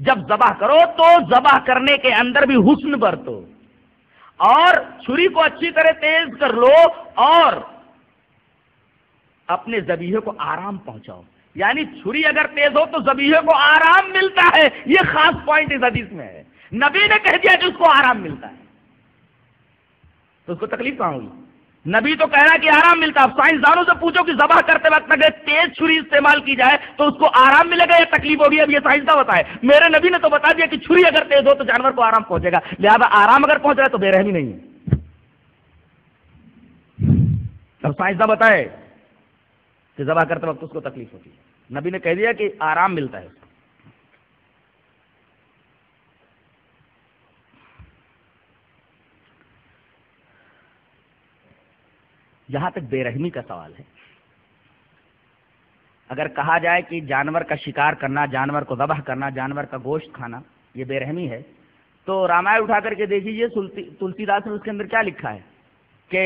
جب ذبح کرو تو ذبح کرنے کے اندر بھی حسن برتو اور چھری کو اچھی طرح تیز کر لو اور اپنے ذبیحے کو آرام پہنچاؤ۔ یعنی چھری اگر تیز ہو تو ذبیحے کو آرام ملتا ہے، یہ خاص پوائنٹ اس حدیث میں ہے۔ نبی نے کہہ دیا کہ اس کو آرام ملتا ہے تو اس کو تکلیف کہاں ہوئی؟ نبی تو کہہ رہا کہ آرام ملتا ہے۔ اب سائنسدانوں سے پوچھو کہ ذبح کرتے وقت اگر تیز چھری استعمال کی جائے تو اس کو آرام ملے گا یا تکلیف ہوگی؟ اب یہ سائنسداں بتائے، میرے نبی نے تو بتا دیا کہ چھری اگر تیز ہو تو جانور کو آرام پہنچے گا، لہذا آرام اگر پہنچ رہا ہے تو بے رحمی نہیں ہے۔ اب سائنسداں بتائے کہ ذبح کرتے وقت اس کو تکلیف ہوتی ہے، نبی نے کہہ دیا کہ آرام ملتا ہے اس کو۔ جہاں تک بے رحمی کا سوال ہے، اگر کہا جائے کہ جانور کا شکار کرنا، جانور کو ذبح کرنا، جانور کا گوشت کھانا یہ بے رحمی ہے، تو رامائن اٹھا کر کے دیکھیے تلسی داس نے اس کے اندر کیا لکھا ہے کہ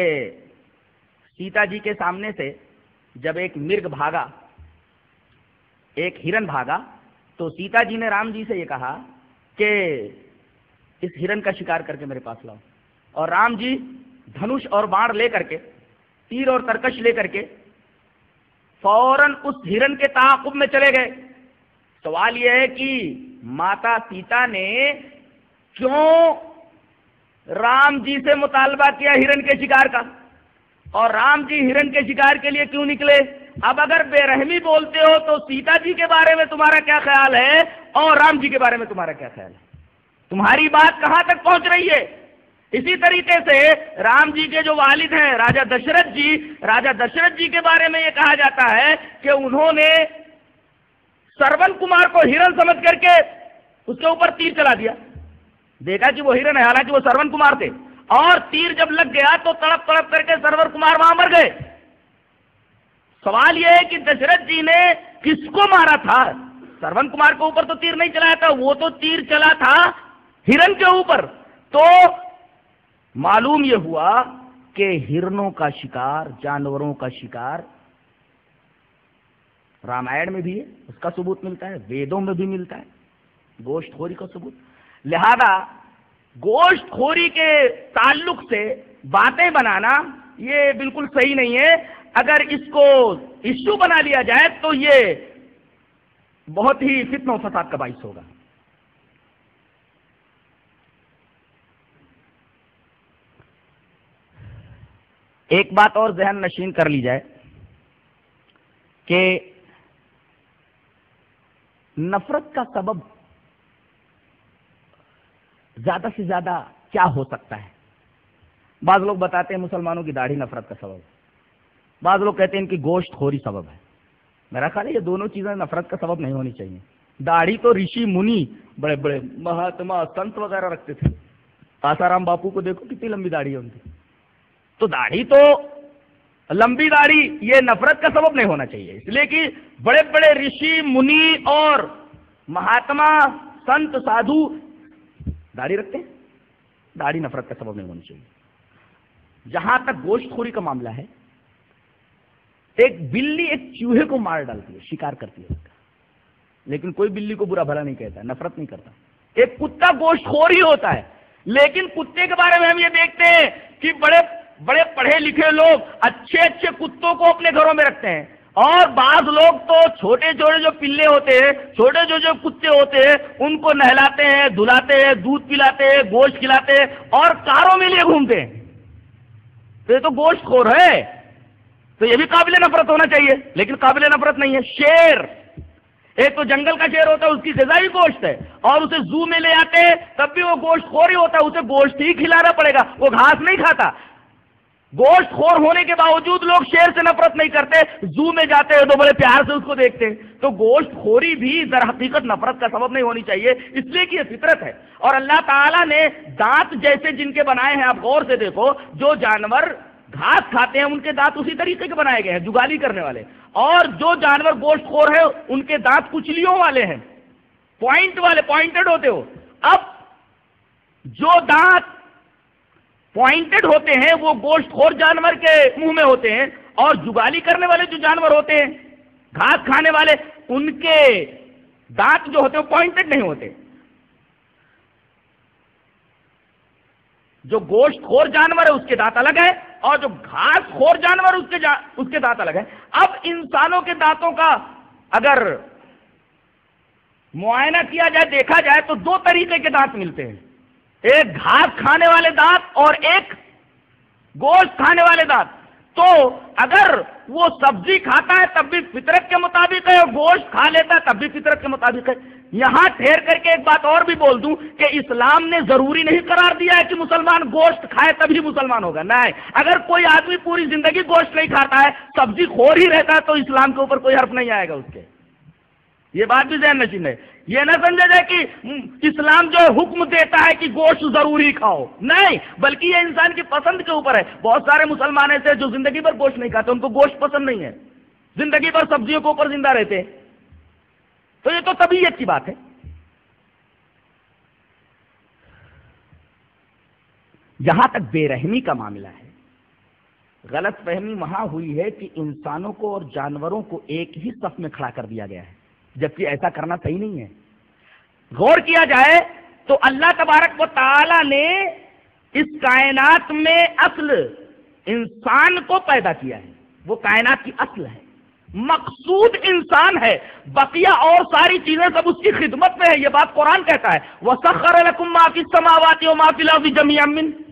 سیتا جی کے سامنے سے جب ایک مرگ بھاگا، ایک ہرن بھاگا، تو سیتا جی نے رام جی سے یہ کہا کہ اس ہرن کا شکار کر کے میرے پاس لاؤ، اور رام جی دھنش اور باڑ لے کر کے، تیر اور ترکش لے کر کے فوراً اس ہرن کے تعاقب میں چلے گئے۔ سوال یہ ہے کہ ماتا سیتا نے کیوں رام جی سے مطالبہ کیا ہرن کے شکار کا، اور رام جی ہرن کے شکار کے لیے کیوں نکلے؟ اب اگر بے رحمی بولتے ہو تو سیتا جی کے بارے میں تمہارا کیا خیال ہے اور رام جی کے بارے میں تمہارا کیا خیال ہے؟ تمہاری بات کہاں تک پہنچ رہی ہے؟ اسی طریقے سے رام جی کے جو والد ہیں راجا دشرتھ جی کے بارے میں یہ کہا جاتا ہے کہ انہوں نے سرون کمار کو ہرن سمجھ کر کے اس کے اوپر تیر چلا دیا، دیکھا کہ وہ ہرن ہے، حالانکہ وہ سرون کمار تھے، اور تیر جب لگ گیا تو تڑپ تڑپ کر کے سرون کمار وہاں مر گئے۔ سوال یہ ہے کہ دشرتھ جی نے کس کو مارا تھا؟ سرون کمار کے اوپر تو تیر نہیں چلایا تھا، وہ تو تیر چلا تھا ہرن کے اوپر۔ تو معلوم یہ ہوا کہ ہرنوں کا شکار، جانوروں کا شکار رامائن میں بھی ہے، اس کا ثبوت ملتا ہے، ویدوں میں بھی ملتا ہے گوشت خوری کا ثبوت۔ لہذا گوشت خوری کے تعلق سے باتیں بنانا یہ بالکل صحیح نہیں ہے۔ اگر اس کو ایشو بنا لیا جائے تو یہ بہت ہی فتنہ و فساد کا باعث ہوگا۔ ایک بات اور ذہن نشین کر لی جائے کہ نفرت کا سبب زیادہ سے زیادہ کیا ہو سکتا ہے؟ بعض لوگ بتاتے ہیں مسلمانوں کی داڑھی نفرت کا سبب ہے، بعض لوگ کہتے ہیں ان کی گوشت خوری سبب ہے۔ میرا خیال ہے یہ دونوں چیزیں نفرت کا سبب نہیں ہونی چاہیے۔ داڑھی تو رشی منی، بڑے بڑے مہاتما سنت وغیرہ رکھتے تھے، آسارام باپو کو دیکھو کتنی لمبی داڑھی ہے ان کی، تو داڑھی تو لمبی داڑھی یہ نفرت کا سبب نہیں ہونا چاہیے، اس لیے کہ بڑے بڑے رشی منی اور مہاتما سنت سادھو داڑھی رکھتے ہیں، داڑھی نفرت کا سبب نہیں ہونی چاہیے۔ جہاں تک گوشت خوری کا معاملہ ہے، ایک بلی ایک چوہے کو مار ڈالتی ہے، شکار کرتی ہے اس کا، لیکن کوئی بلی کو برا بھلا نہیں کہتا، نفرت نہیں کرتا۔ ایک کتا گوشت خور ہی ہوتا ہے، لیکن کتے کے بارے میں ہم یہ دیکھتے ہیں کہ بڑے بڑے پڑھے لکھے لوگ اچھے اچھے کتوں کو اپنے گھروں میں رکھتے ہیں، اور بعض لوگ تو چھوٹے چھوٹے جو پلے ہوتے ہیں، چھوٹے جو کتے ہوتے ہیں، ان کو نہلاتے ہیں، دھلاتے ہیں، دودھ پلاتے ہیں، گوشت کھلاتے ہیں، اور کاروں میں لیے گھومتے ہیں۔ تو یہ تو گوشت خور ہے، تو یہ بھی قابل نفرت ہونا چاہیے، لیکن قابل نفرت نہیں ہے۔ شیر، ایک تو جنگل کا شیر ہوتا ہے، اس کی غذائی گوشت ہے، اور اسے زو میں لے آتے ہیں تب بھی وہ گوشت خور ہی ہوتا ہے، اسے گوشت ہی کھلانا پڑے گا، وہ گھاس نہیں کھاتا۔ گوشت خور ہونے کے باوجود لوگ شیر سے نفرت نہیں کرتے، زو میں جاتے ہیں تو بڑے پیار سے اس کو دیکھتے ہیں۔ تو گوشت خوری بھی در حقیقت نفرت کا سبب نہیں ہونی چاہیے، اس لیے کہ یہ فطرت ہے۔ اور اللہ تعالیٰ نے دانت جیسے جن کے بنائے ہیں، آپ غور سے دیکھو، جو جانور گھاس کھاتے ہیں ان کے دانت اسی طریقے کے بنائے گئے ہیں، جگالی کرنے والے، اور جو جانور گوشت خور ہے ان کے دانت کچلیوں والے ہیں، پوائنٹ والے، پوائنٹڈ ہوتے ہو۔ اب جو دانت پوائنٹڈ ہوتے ہیں وہ گوشت خور جانور کے منہ میں ہوتے ہیں، اور جگالی کرنے والے جو جانور ہوتے ہیں، گھاس کھانے والے، ان کے دانت جو ہوتے ہیں پوائنٹڈ نہیں ہوتے۔ جو گوشت خور جانور ہے اس کے دانت الگ ہے، اور جو گھاس خور جانور اس کے دانت الگ ہے۔ اب انسانوں کے دانتوں کا اگر معائنہ کیا جائے، دیکھا جائے تو دو طریقے کے دانت ملتے ہیں، ایک گھاس کھانے والے دانت اور ایک گوشت کھانے والے دانت۔ تو اگر وہ سبزی کھاتا ہے تب بھی فطرت کے مطابق ہے، اور گوشت کھا لیتا ہے تب بھی فطرت کے مطابق ہے۔ یہاں ٹھہر کر کے ایک بات اور بھی بول دوں کہ اسلام نے ضروری نہیں قرار دیا ہے کہ مسلمان گوشت کھائے تبھی مسلمان ہوگا، نہیں۔ اگر کوئی آدمی پوری زندگی گوشت نہیں کھاتا ہے، سبزی خور ہی رہتا ہے، تو اسلام کے اوپر کوئی حرف نہیں آئے گا اس کے۔ یہ بات بھی ذہن نشین ہے. یہ نہ سمجھا جائے کہ اسلام جو حکم دیتا ہے کہ گوشت ضروری کھاؤ، نہیں، بلکہ یہ انسان کی پسند کے اوپر ہے. بہت سارے مسلمان ایسے ہیں جو زندگی بھر گوشت نہیں کھاتے، ان کو گوشت پسند نہیں ہے، زندگی بھر سبزیوں کے اوپر زندہ رہتے ہیں. تو یہ تو طبیعت کی بات ہے. جہاں تک بے رحمی کا معاملہ ہے، غلط فہمی وہاں ہوئی ہے کہ انسانوں کو اور جانوروں کو ایک ہی صف میں کھڑا کر دیا گیا ہے، جبکہ ایسا کرنا صحیح نہیں ہے. غور کیا جائے تو اللہ تبارک و تعالی نے اس کائنات میں اصل انسان کو پیدا کیا ہے، وہ کائنات کی اصل ہے، مقصود انسان ہے، بقیہ اور ساری چیزیں سب اس کی خدمت میں ہے. یہ بات قرآن کہتا ہے، وَسَخَّرَ لَكُم مَّا فِي السَّمَاوَاتِ وَمَا فِي الْأَرْضِ جَمِيعًا مِّنْهُ.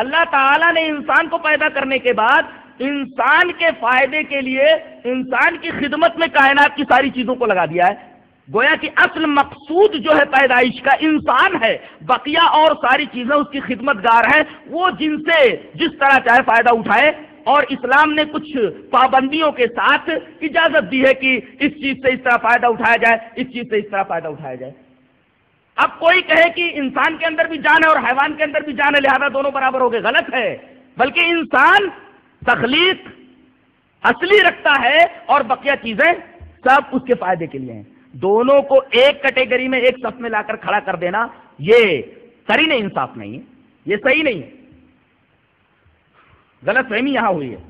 اللہ تعالیٰ نے انسان کو پیدا کرنے کے بعد انسان کے فائدے کے لیے انسان کی خدمت میں کائنات کی ساری چیزوں کو لگا دیا ہے. گویا کہ اصل مقصود جو ہے پیدائش کا انسان ہے، بقیہ اور ساری چیزیں اس کی خدمت گار ہیں، وہ جن سے جس طرح چاہے فائدہ اٹھائے. اور اسلام نے کچھ پابندیوں کے ساتھ اجازت دی ہے کہ اس چیز سے اس طرح فائدہ اٹھایا جائے، اس چیز سے اس طرح فائدہ اٹھایا جائے. اب کوئی کہے کہ انسان کے اندر بھی جان ہے اور حیوان کے اندر بھی جان ہے، لہذا دونوں برابر ہو گئے، غلط ہے. بلکہ انسان تخلیق اصلی رکھتا ہے اور بقیہ چیزیں سب اس کے فائدے کے لیے ہیں. دونوں کو ایک کیٹیگری میں ایک صف میں لا کر کھڑا کر دینا یہ قرین انصاف نہیں ہے، یہ صحیح نہیں ہے. غلط فہمی یہاں ہوئی ہے.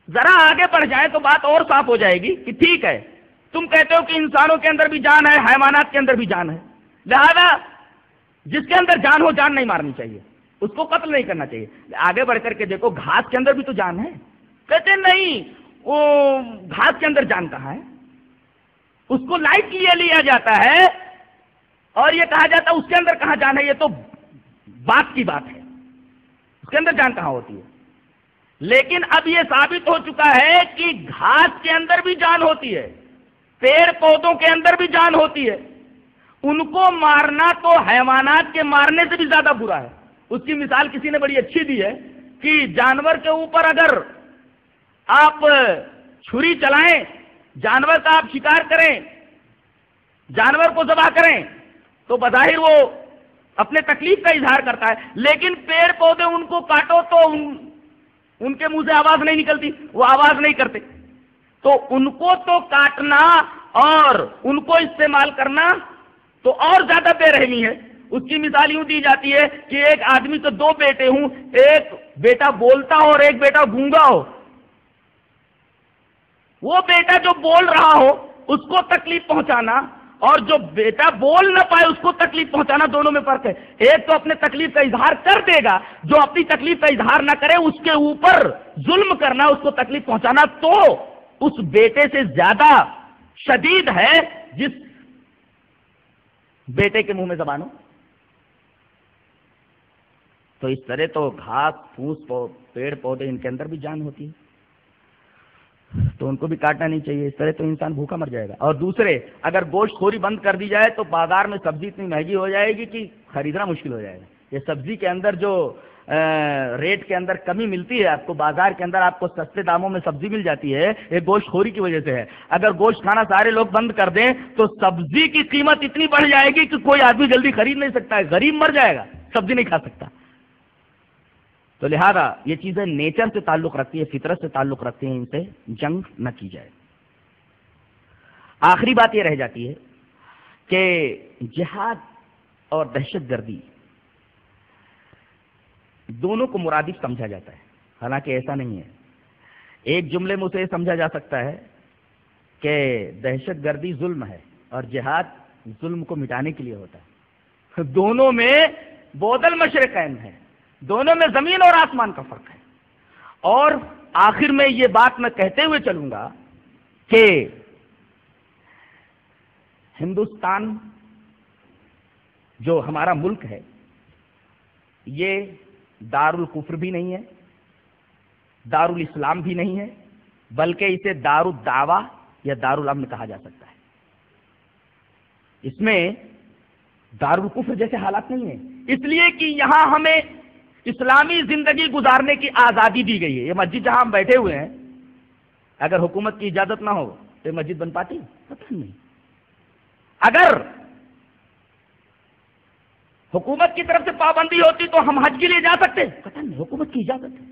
ذرا آگے بڑھ جائیں تو بات اور صاف ہو جائے گی کہ ٹھیک ہے، تم کہتے ہو کہ انسانوں کے اندر بھی جان ہے، حیوانات کے اندر بھی جان ہے، لہذا جس کے اندر جان ہو جان نہیں مارنی چاہیے، اس کو قتل نہیں کرنا چاہیے. آگے بڑھ کر کے دیکھو گھاس کے اندر بھی تو جان ہے. کہتے نہیں وہ گھاس کے اندر جان کہاں ہے، اس کو لائٹ کے لیے لیا جاتا ہے اور یہ کہا جاتا ہے اس کے اندر کہاں جان ہے. یہ تو بات کی بات ہے، اس کے اندر جان کہاں ہوتی ہے. لیکن اب یہ ثابت ہو چکا ہے کہ گھاس کے اندر بھی جان ہوتی ہے، پیڑ پودوں کے اندر بھی جان ہوتی ہے. ان کو مارنا تو حیوانات کے مارنے سے بھی زیادہ برا ہے. اس کی مثال کسی نے بڑی اچھی دی ہے کہ جانور کے اوپر اگر آپ چھری چلائیں، جانور کا آپ شکار کریں، جانور کو ذبح کریں تو بظاہر وہ اپنے تکلیف کا اظہار کرتا ہے، لیکن پیڑ پودے ان کو کاٹو تو ان کے منہ سے آواز نہیں نکلتی، وہ آواز نہیں کرتے. تو ان کو تو کاٹنا اور ان کو استعمال کرنا تو اور زیادہ بے رحمی ہے. اس کی مثال یوں دی جاتی ہے کہ ایک آدمی کے دو بیٹے ہوں، ایک بیٹا بولتا ہو اور ایک بیٹا گونگا ہو. وہ بیٹا جو بول رہا ہو اس کو تکلیف پہنچانا اور جو بیٹا بول نہ پائے اس کو تکلیف پہنچانا، دونوں میں فرق ہے. ایک تو اپنے تکلیف کا اظہار کر دے گا، جو اپنی تکلیف کا اظہار نہ کرے اس کے اوپر ظلم کرنا، اس کو تکلیف پہنچانا تو اس بیٹے سے زیادہ شدید ہے جس بیٹے کے منہ میں زبان ہو. تو اس طرح تو گھاس پھوس پیڑ پودے ان کے اندر بھی جان ہوتی ہے، تو ان کو بھی کاٹنا نہیں چاہیے. اس طرح تو انسان بھوکا مر جائے گا. اور دوسرے، اگر گوشت خوری بند کر دی جائے تو بازار میں سبزی اتنی مہنگی ہو جائے گی کہ خریدنا مشکل ہو جائے گا. یہ سبزی کے اندر جو ریٹ کے اندر کمی ملتی ہے آپ کو، بازار کے اندر آپ کو سستے داموں میں سبزی مل جاتی ہے، یہ گوشت خوری کی وجہ سے ہے. اگر گوشت کھانا سارے لوگ بند کر دیں تو سبزی کی قیمت اتنی بڑھ جائے گی کہ کوئی آدمی جلدی خرید نہیں سکتا ہے، غریب مر جائے گا، سبزی نہیں کھا سکتا. تو لہذا یہ چیزیں نیچر سے تعلق رکھتی ہے، فطرت سے تعلق رکھتی ہیں، ان سے جنگ نہ کی جائے. آخری بات یہ رہ جاتی ہے کہ جہاد اور دہشت گردی دونوں کو مرادف سمجھا جاتا ہے، حالانکہ ایسا نہیں ہے. ایک جملے میں اسے یہ سمجھا جا سکتا ہے کہ دہشت گردی ظلم ہے اور جہاد ظلم کو مٹانے کے لیے ہوتا ہے. دونوں میں بعد المشرقین ہے، دونوں میں زمین اور آسمان کا فرق ہے. اور آخر میں یہ بات میں کہتے ہوئے چلوں گا کہ ہندوستان جو ہمارا ملک ہے یہ دار الکفر بھی نہیں ہے، دار الاسلام بھی نہیں ہے، بلکہ اسے دار الدعوہ یا دار الامن کہا جا سکتا ہے. اس میں دار الکفر جیسے حالات نہیں ہیں، اس لیے کہ یہاں ہمیں اسلامی زندگی گزارنے کی آزادی دی گئی ہے. یہ مسجد جہاں ہم بیٹھے ہوئے ہیں، اگر حکومت کی اجازت نہ ہو تو یہ مسجد بن پاتی؟ پتہ نہیں. اگر حکومت کی طرف سے پابندی ہوتی تو ہم حج کے لیے جا سکتے؟ پتہ نہیں، حکومت کی اجازت ہے.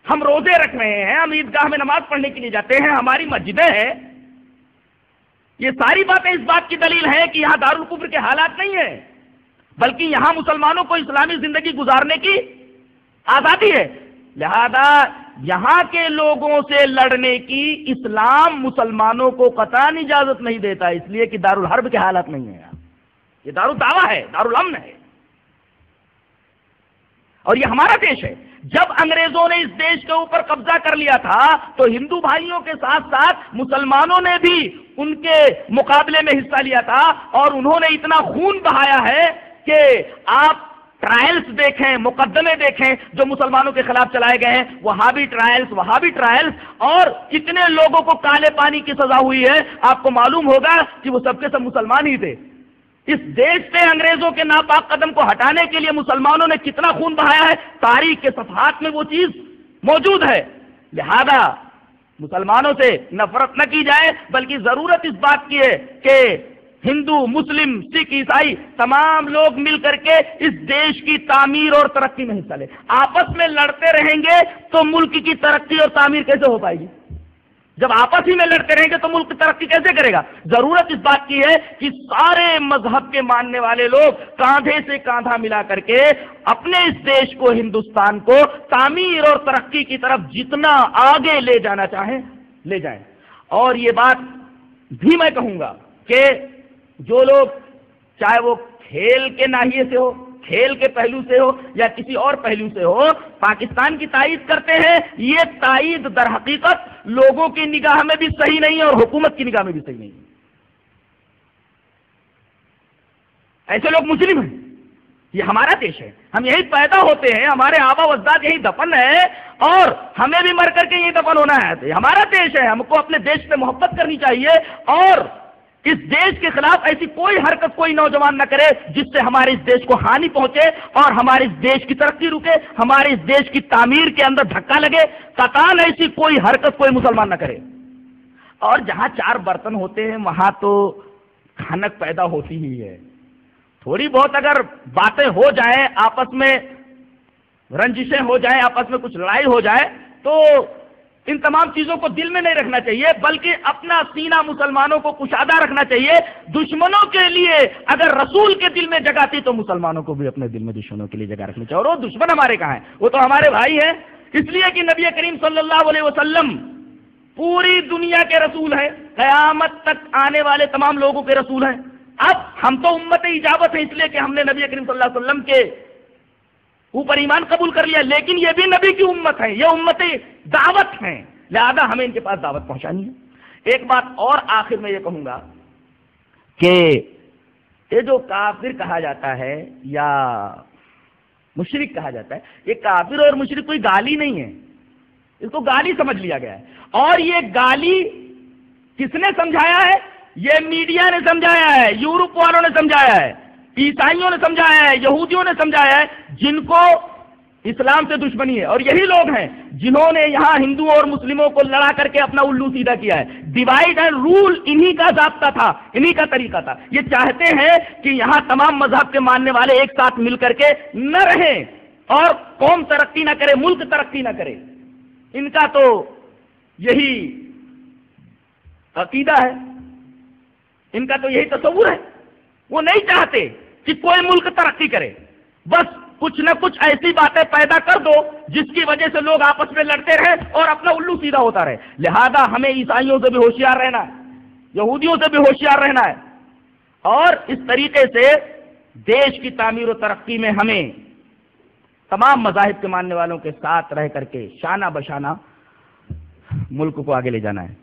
ہم روزے رکھ رہے ہیں، ہم عیدگاہ میں نماز پڑھنے کے لیے جاتے ہیں، ہماری مسجدیں ہیں. یہ ساری باتیں اس بات کی دلیل ہیں کہ یہاں دارالکفر کے حالات نہیں ہیں، بلکہ یہاں مسلمانوں کو اسلامی زندگی گزارنے کی آزادی ہے. لہذا یہاں کے لوگوں سے لڑنے کی اسلام مسلمانوں کو قطعاً اجازت نہیں دیتا، اس لیے کہ دارالحرب کے حالات نہیں ہیں. یہ دارالدعوہ ہے، دارالامن ہے، اور یہ ہمارا دیش ہے. جب انگریزوں نے اس دیش کے اوپر قبضہ کر لیا تھا تو ہندو بھائیوں کے ساتھ ساتھ مسلمانوں نے بھی ان کے مقابلے میں حصہ لیا تھا، اور انہوں نے اتنا خون بہایا ہے کہ آپ ٹرائلز دیکھیں، مقدمے دیکھیں جو مسلمانوں کے خلاف چلائے گئے ہیں، وہابی ٹرائلز، اور کتنے لوگوں کو کالے پانی کی سزا ہوئی ہے. آپ کو معلوم ہوگا کہ وہ سب کے سب مسلمان ہی تھے. اس دیش سے انگریزوں کے ناپاک قدم کو ہٹانے کے لیے مسلمانوں نے کتنا خون بہایا ہے، تاریخ کے صفحات میں وہ چیز موجود ہے. لہذا مسلمانوں سے نفرت نہ کی جائے، بلکہ ضرورت اس بات کی ہے کہ ہندو، مسلم، سکھ، عیسائی تمام لوگ مل کر کے اس دیش کی تعمیر اور ترقی میں حصہ لیں. آپس میں لڑتے رہیں گے تو ملک کی ترقی اور تعمیر کیسے ہو پائے گی؟ جب آپس ہی میں لڑتے رہیں گے تو ملک ترقی کیسے کرے گا؟ ضرورت اس بات کی ہے کہ سارے مذہب کے ماننے والے لوگ کاندھے سے کاندھا ملا کر کے اپنے اس دیش کو، ہندوستان کو تعمیر اور ترقی کی طرف جتنا آگے لے جانا چاہیں لے جائیں. اور یہ بات بھی میں کہوں گا کہ جو لوگ چاہے وہ کھیل کے ناحیے سے ہو، کھیل کے پہلو سے ہو یا کسی اور پہلو سے ہو، پاکستان کی تائید کرتے ہیں، یہ تائید در حقیقت لوگوں کی نگاہ میں بھی صحیح نہیں ہے اور حکومت کی نگاہ میں بھی صحیح نہیں ہے. ایسے لوگ مسلم ہیں، یہ ہمارا دیش ہے، ہم یہی پیدا ہوتے ہیں، ہمارے آبا و اجداد یہی دفن ہے اور ہمیں بھی مر کر کے یہی دفن ہونا ہے. یہ ہمارا دیش ہے، ہم کو اپنے دیش سے محبت کرنی چاہیے اور اس دیش کے خلاف ایسی کوئی حرکت کوئی نوجوان نہ کرے جس سے ہمارے اس دیش کو ہانی پہنچے اور ہمارے اس دیش کی ترقی رکے، ہمارے اس دیش کی تعمیر کے اندر دھکا لگے. قطعاً ایسی کوئی حرکت کوئی مسلمان نہ کرے. اور جہاں چار برتن ہوتے ہیں وہاں تو کھنک پیدا ہوتی ہی ہے. تھوڑی بہت اگر باتیں ہو جائیں، آپس میں رنجشیں ہو جائیں، آپس میں کچھ لڑائی ہو جائے تو ان تمام چیزوں کو دل میں نہیں رکھنا چاہیے، بلکہ اپنا سینہ مسلمانوں کو کشادہ رکھنا چاہیے. دشمنوں کے لیے اگر رسول کے دل میں جگہ تھی تو مسلمانوں کو بھی اپنے دل میں دشمنوں کے لیے جگہ رکھنی چاہیے. اور وہ دشمن ہمارے کہاں ہیں؟ وہ تو ہمارے بھائی ہیں. اس لیے کہ نبی کریم صلی اللہ علیہ وسلم پوری دنیا کے رسول ہیں، قیامت تک آنے والے تمام لوگوں کے رسول ہیں. اب ہم تو امت اجابت ہیں، اس لیے کہ ہم نے نبی کریم صلی اللہ علیہ وسلم کے اوپر ایمان قبول کر لیا، لیکن یہ بھی نبی کی امت ہے، یہ امت دعوت ہیں، لہذا ہمیں ان کے پاس دعوت پہنچانی ہے. ایک بات اور آخر میں یہ کہوں گا کہ یہ جو کافر کہا جاتا ہے یا مشرک کہا جاتا ہے، یہ کافر اور مشرک کوئی گالی نہیں ہے، اس کو گالی سمجھ لیا گیا ہے. اور یہ گالی کس نے سمجھایا ہے؟ یہ میڈیا نے سمجھایا ہے، یورپ والوں نے سمجھایا ہے، عیسائیوں نے سمجھایا ہے، یہودیوں نے سمجھایا ہے، جن کو اسلام سے دشمنی ہے. اور یہی لوگ ہیں جنہوں نے یہاں ہندوؤں اور مسلموں کو لڑا کر کے اپنا الو سیدھا کیا ہے. ڈیوائڈ اینڈ رول انہی کا ضابطہ تھا، انہی کا طریقہ تھا. یہ چاہتے ہیں کہ یہاں تمام مذہب کے ماننے والے ایک ساتھ مل کر کے نہ رہیں اور قوم ترقی نہ کرے، ملک ترقی نہ کرے. ان کا تو یہی عقیدہ ہے، ان کا تو یہی تصور ہے. وہ نہیں چاہتے کہ کوئی ملک ترقی کرے، بس کچھ نہ کچھ ایسی باتیں پیدا کر دو جس کی وجہ سے لوگ آپس میں لڑتے رہیں اور اپنا الو سیدھا ہوتا رہے. لہذا ہمیں عیسائیوں سے بھی ہوشیار رہنا ہے، یہودیوں سے بھی ہوشیار رہنا ہے، اور اس طریقے سے دیش کی تعمیر و ترقی میں ہمیں تمام مذاہب کے ماننے والوں کے ساتھ رہ کر کے شانہ بشانہ ملک کو آگے لے جانا ہے.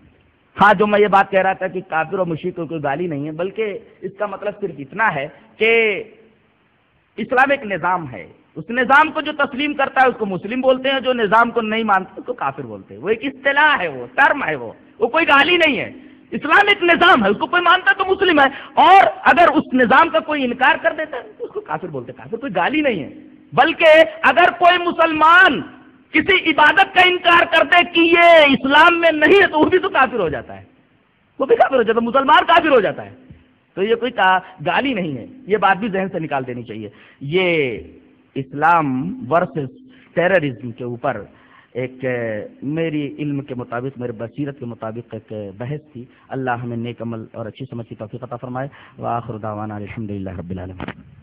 ہاں، جو میں یہ بات کہہ رہا تھا کہ کافر اور مشرک کو کوئی گالی نہیں ہے، بلکہ اس کا مطلب صرف اتنا ہے کہ اسلام ایک نظام ہے، اس نظام کو جو تسلیم کرتا ہے اس کو مسلم بولتے ہیں، جو نظام کو نہیں مانتا اس کو کافر بولتے ہیں. وہ ایک اصطلاح ہے، وہ ٹرم ہے، وہ کوئی گالی نہیں ہے. اسلام ایک نظام ہے، اس کو کوئی مانتا تو مسلم ہے، اور اگر اس نظام کا کوئی انکار کر دیتا ہے تو اس کو کافر بولتے ہیں. کافر کوئی گالی نہیں ہے، بلکہ اگر کوئی مسلمان کسی عبادت کا انکار کر دے کہ یہ اسلام میں نہیں ہے تو وہ بھی تو کافر ہو جاتا ہے، وہ بھی کافر ہو جاتا ہے، مسلمان کافر ہو جاتا ہے. تو یہ کوئی گالی نہیں ہے، یہ بات بھی ذہن سے نکال دینی چاہیے۔ یہ اسلام ورسز ٹیررزم کے اوپر ایک میری علم کے مطابق، میرے بصیرت کے مطابق ایک بحث تھی۔ اللہ ہمیں نیک عمل اور اچھی سمجھ کی توفیق عطا فرمائے۔ وآخر دعوانا الحمدللہ رب العالمین۔